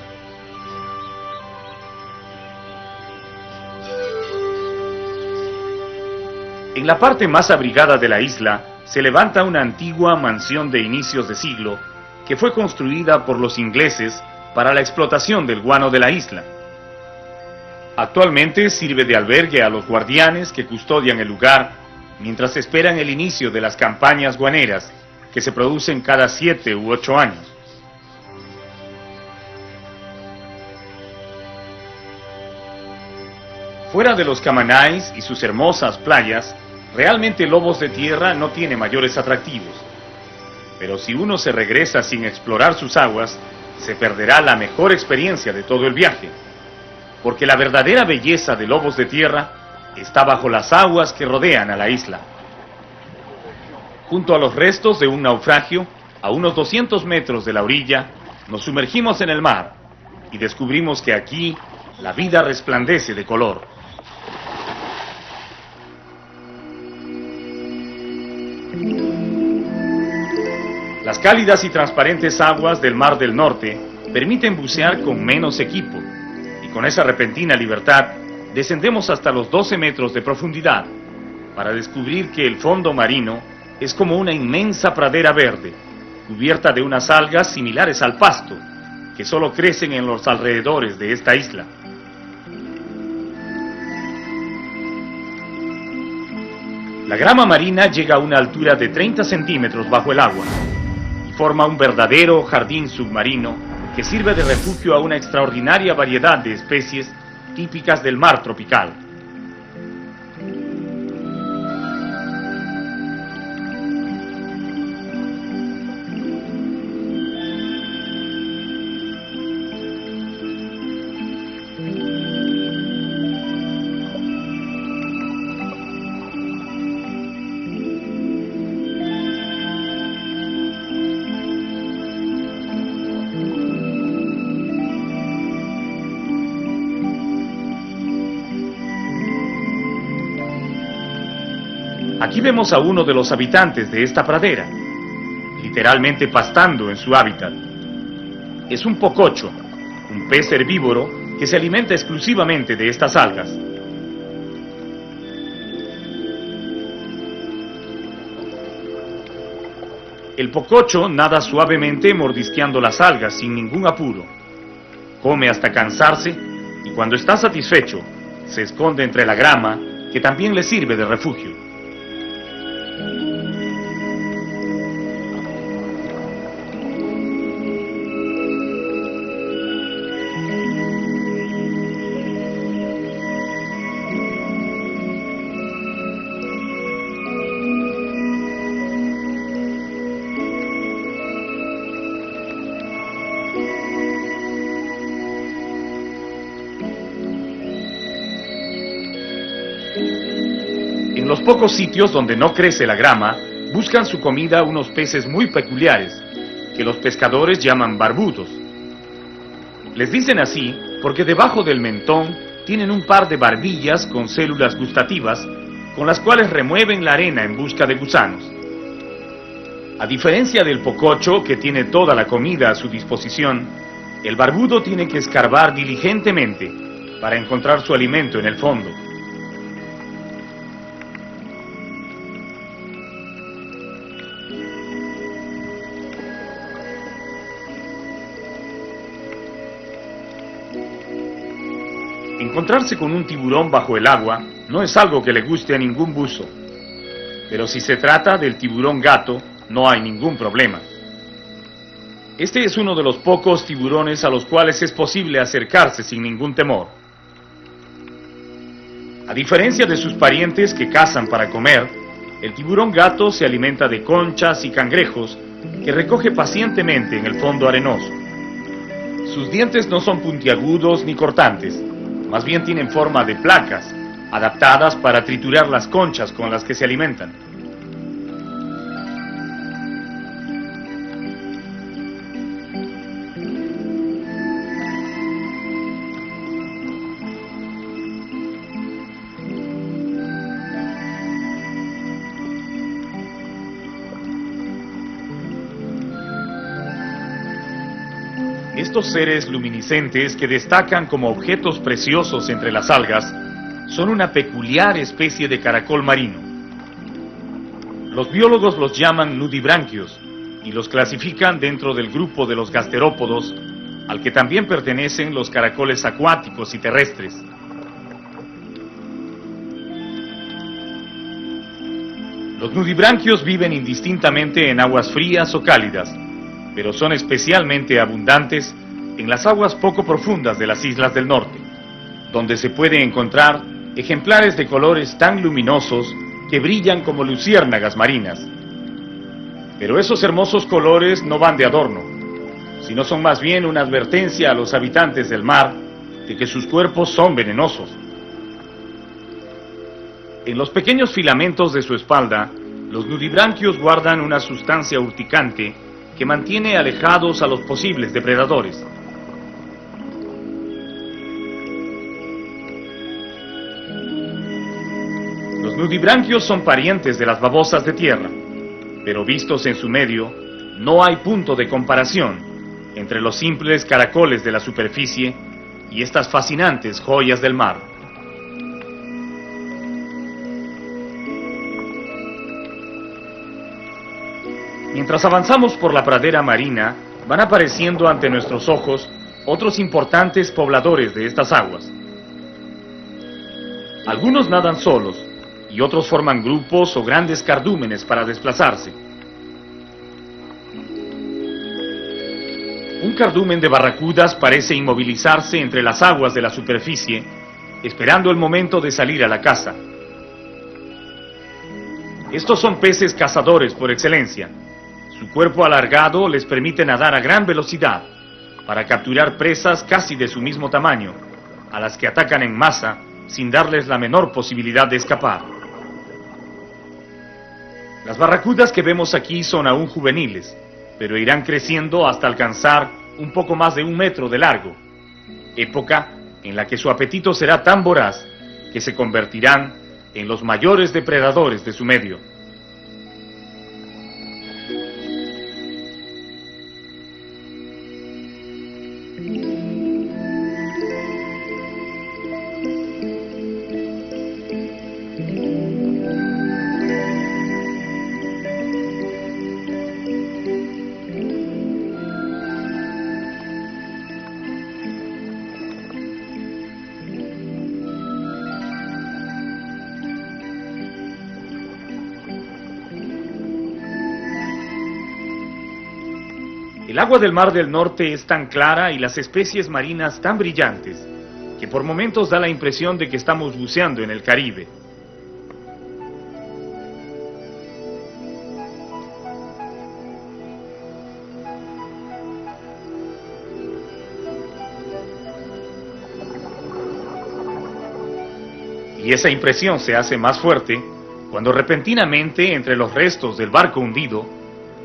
En la parte más abrigada de la isla se levanta una antigua mansión de inicios de siglo que fue construida por los ingleses para la explotación del guano de la isla. Actualmente sirve de albergue a los guardianes que custodian el lugar mientras esperan el inicio de las campañas guaneras que se producen cada 7 u 8 años. Fuera de los camanáis y sus hermosas playas, realmente Lobos de Tierra no tiene mayores atractivos. Pero si uno se regresa sin explorar sus aguas, se perderá la mejor experiencia de todo el viaje. Porque la verdadera belleza de Lobos de Tierra está bajo las aguas que rodean a la isla. Junto a los restos de un naufragio, a unos 200 metros de la orilla, nos sumergimos en el mar y descubrimos que aquí la vida resplandece de color. Las cálidas y transparentes aguas del Mar del Norte permiten bucear con menos equipo, y con esa repentina libertad descendemos hasta los 12 metros de profundidad para descubrir que el fondo marino es como una inmensa pradera verde, cubierta de unas algas similares al pasto, que solo crecen en los alrededores de esta isla. La grama marina llega a una altura de 30 centímetros bajo el agua y forma un verdadero jardín submarino que sirve de refugio a una extraordinaria variedad de especies típicas del mar tropical. Aquí vemos a uno de los habitantes de esta pradera, literalmente pastando en su hábitat. Es un pococho, un pez herbívoro que se alimenta exclusivamente de estas algas. El pococho nada suavemente mordisqueando las algas sin ningún apuro. Come hasta cansarse y cuando está satisfecho, se esconde entre la grama que también le sirve de refugio. En los pocos sitios donde no crece la grama, buscan su comida unos peces muy peculiares, que los pescadores llaman barbudos. Les dicen así porque debajo del mentón tienen un par de barbillas con células gustativas, con las cuales remueven la arena en busca de gusanos. A diferencia del pococho, que tiene toda la comida a su disposición, el barbudo tiene que escarbar diligentemente para encontrar su alimento en el fondo. Encontrarse con un tiburón bajo el agua no es algo que le guste a ningún buzo, pero si se trata del tiburón gato, no hay ningún problema. Este es uno de los pocos tiburones a los cuales es posible acercarse sin ningún temor. A diferencia de sus parientes que cazan para comer, el tiburón gato se alimenta de conchas y cangrejos que recoge pacientemente en el fondo arenoso. Sus dientes no son puntiagudos ni cortantes, más bien tienen forma de placas, adaptadas para triturar las conchas con las que se alimentan. Estos seres luminiscentes que destacan como objetos preciosos entre las algas son una peculiar especie de caracol marino. Los biólogos los llaman nudibranquios y los clasifican dentro del grupo de los gasterópodos, al que también pertenecen los caracoles acuáticos y terrestres. Los nudibranquios viven indistintamente en aguas frías o cálidas, pero son especialmente abundantes en las aguas poco profundas de las islas del norte, donde se puede encontrar ejemplares de colores tan luminosos que brillan como luciérnagas marinas. Pero esos hermosos colores no van de adorno, sino son más bien una advertencia a los habitantes del mar de que sus cuerpos son venenosos. En los pequeños filamentos de su espalda, los nudibranquios guardan una sustancia urticante que mantiene alejados a los posibles depredadores. Los nudibranquios son parientes de las babosas de tierra, pero vistos en su medio, no hay punto de comparación entre los simples caracoles de la superficie y estas fascinantes joyas del mar. Mientras avanzamos por la pradera marina, van apareciendo ante nuestros ojos otros importantes pobladores de estas aguas. Algunos nadan solos y otros forman grupos o grandes cardúmenes para desplazarse. Un cardumen de barracudas parece inmovilizarse entre las aguas de la superficie, esperando el momento de salir a la caza. Estos son peces cazadores por excelencia. Su cuerpo alargado les permite nadar a gran velocidad para capturar presas casi de su mismo tamaño, a las que atacan en masa sin darles la menor posibilidad de escapar. Las barracudas que vemos aquí son aún juveniles, pero irán creciendo hasta alcanzar un poco más de 1 metro de largo, época en la que su apetito será tan voraz que se convertirán en los mayores depredadores de su medio. El agua del Mar del Norte es tan clara y las especies marinas tan brillantes que por momentos da la impresión de que estamos buceando en el Caribe. Y esa impresión se hace más fuerte cuando repentinamente entre los restos del barco hundido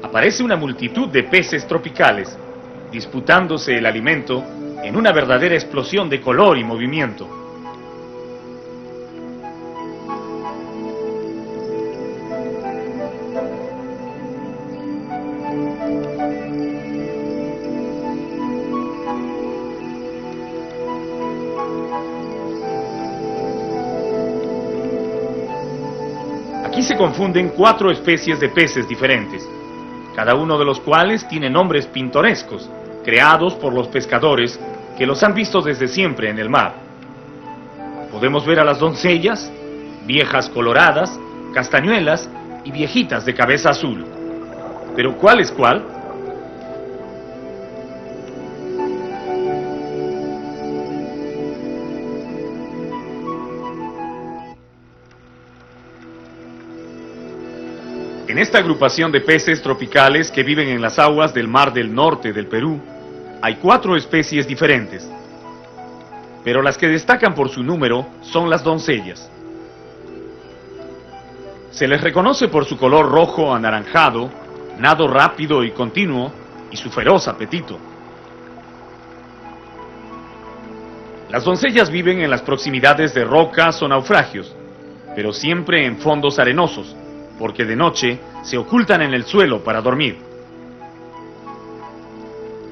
aparece una multitud de peces tropicales, disputándose el alimento en una verdadera explosión de color y movimiento. Aquí se confunden 4 especies de peces diferentes, cada uno de los cuales tiene nombres pintorescos, creados por los pescadores que los han visto desde siempre en el mar. Podemos ver a las doncellas, viejas coloradas, castañuelas y viejitas de cabeza azul. ¿Pero cuál es cuál? En esta agrupación de peces tropicales que viven en las aguas del Mar del Norte del Perú, hay 4 especies diferentes. Pero las que destacan por su número son las doncellas. Se les reconoce por su color rojo anaranjado, nado rápido y continuo, y su feroz apetito. Las doncellas viven en las proximidades de rocas o naufragios, pero siempre en fondos arenosos, porque de noche se ocultan en el suelo para dormir.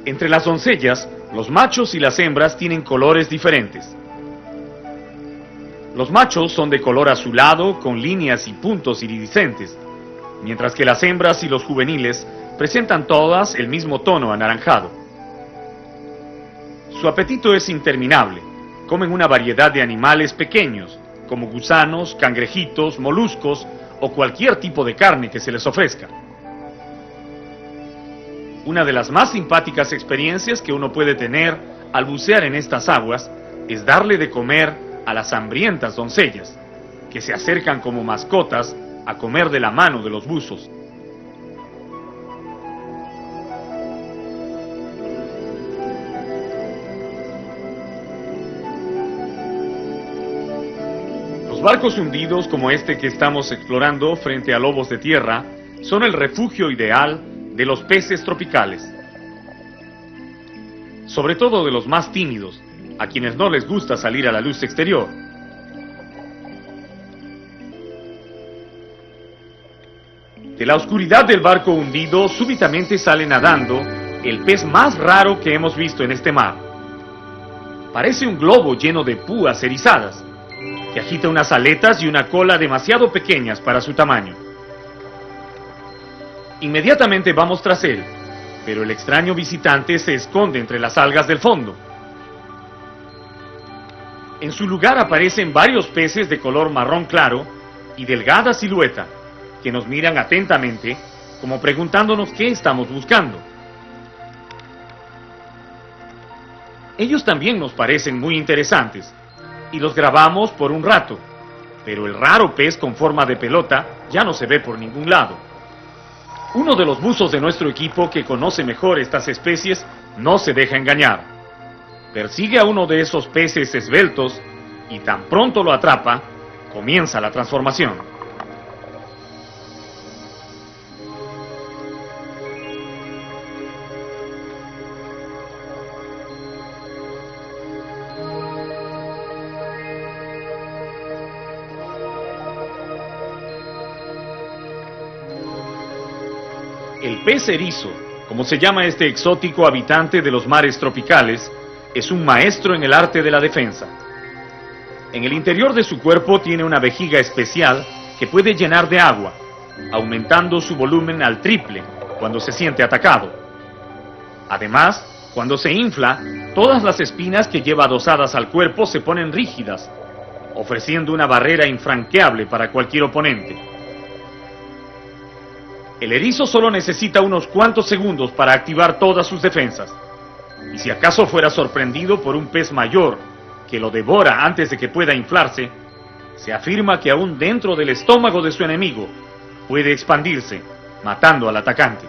Entre las doncellas, los machos y las hembras tienen colores diferentes. Los machos son de color azulado con líneas y puntos iridiscentes, mientras que las hembras y los juveniles presentan todas el mismo tono anaranjado. Su apetito es interminable. Comen una variedad de animales pequeños, como gusanos, cangrejitos, moluscos o cualquier tipo de carne que se les ofrezca. Una de las más simpáticas experiencias que uno puede tener al bucear en estas aguas es darle de comer a las hambrientas doncellas, que se acercan como mascotas a comer de la mano de los buzos. Los barcos hundidos como este que estamos explorando frente a lobos de tierra son el refugio ideal de los peces tropicales. Sobre todo de los más tímidos, a quienes no les gusta salir a la luz exterior. De la oscuridad del barco hundido súbitamente sale nadando el pez más raro que hemos visto en este mar. Parece un globo lleno de púas erizadas, que agita unas aletas y una cola demasiado pequeñas para su tamaño. Inmediatamente vamos tras él, pero el extraño visitante se esconde entre las algas del fondo. En su lugar aparecen varios peces de color marrón claro y delgada silueta, que nos miran atentamente, como preguntándonos qué estamos buscando. Ellos también nos parecen muy interesantes, y los grabamos por un rato, pero el raro pez con forma de pelota ya no se ve por ningún lado. Uno de los buzos de nuestro equipo que conoce mejor estas especies no se deja engañar. Persigue a uno de esos peces esbeltos y tan pronto lo atrapa, comienza la transformación. El pez erizo, como se llama este exótico habitante de los mares tropicales, es un maestro en el arte de la defensa. En el interior de su cuerpo tiene una vejiga especial que puede llenar de agua, aumentando su volumen al triple cuando se siente atacado. Además, cuando se infla, todas las espinas que lleva adosadas al cuerpo se ponen rígidas, ofreciendo una barrera infranqueable para cualquier oponente. El erizo solo necesita unos cuantos segundos para activar todas sus defensas, y si acaso fuera sorprendido por un pez mayor que lo devora antes de que pueda inflarse, se afirma que aún dentro del estómago de su enemigo puede expandirse, matando al atacante.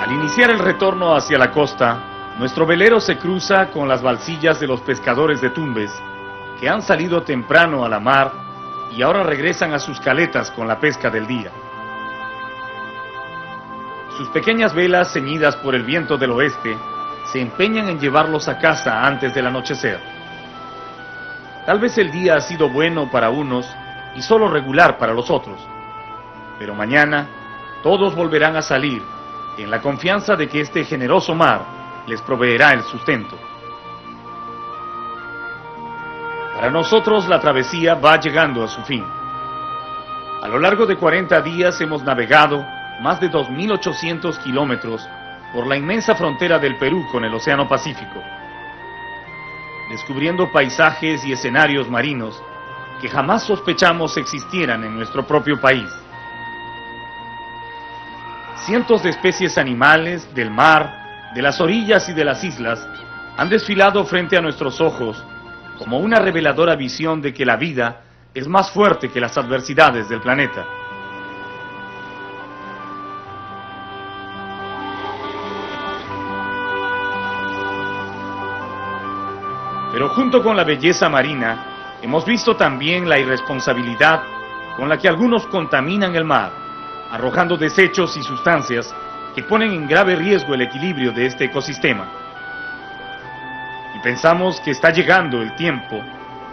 Al iniciar el retorno hacia la costa, nuestro velero se cruza con las balsillas de los pescadores de Tumbes, que han salido temprano a la mar y ahora regresan a sus caletas con la pesca del día. Sus pequeñas velas, ceñidas por el viento del oeste, se empeñan en llevarlos a casa antes del anochecer. Tal vez el día ha sido bueno para unos y solo regular para los otros, pero mañana todos volverán a salir en la confianza de que este generoso mar les proveerá el sustento. Para nosotros la travesía va llegando a su fin. A lo largo de 40 días hemos navegado más de 2.800 kilómetros por la inmensa frontera del Perú con el Océano Pacífico, descubriendo paisajes y escenarios marinos que jamás sospechamos existieran en nuestro propio país. Cientos de especies animales del mar, de las orillas y de las islas han desfilado frente a nuestros ojos como una reveladora visión de que la vida es más fuerte que las adversidades del planeta. Pero junto con la belleza marina, hemos visto también la irresponsabilidad con la que algunos contaminan el mar, arrojando desechos y sustancias que ponen en grave riesgo el equilibrio de este ecosistema. Y pensamos que está llegando el tiempo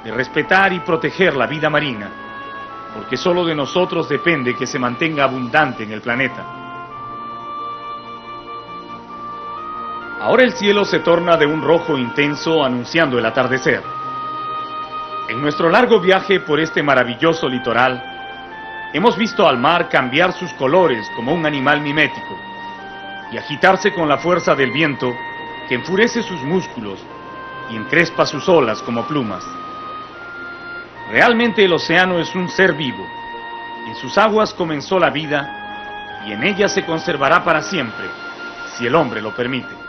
de respetar y proteger la vida marina, porque solo de nosotros depende que se mantenga abundante en el planeta. Ahora el cielo se torna de un rojo intenso anunciando el atardecer. En nuestro largo viaje por este maravilloso litoral, hemos visto al mar cambiar sus colores como un animal mimético y agitarse con la fuerza del viento que enfurece sus músculos y encrespa sus olas como plumas. Realmente el océano es un ser vivo. En sus aguas comenzó la vida y en ellas se conservará para siempre, si el hombre lo permite.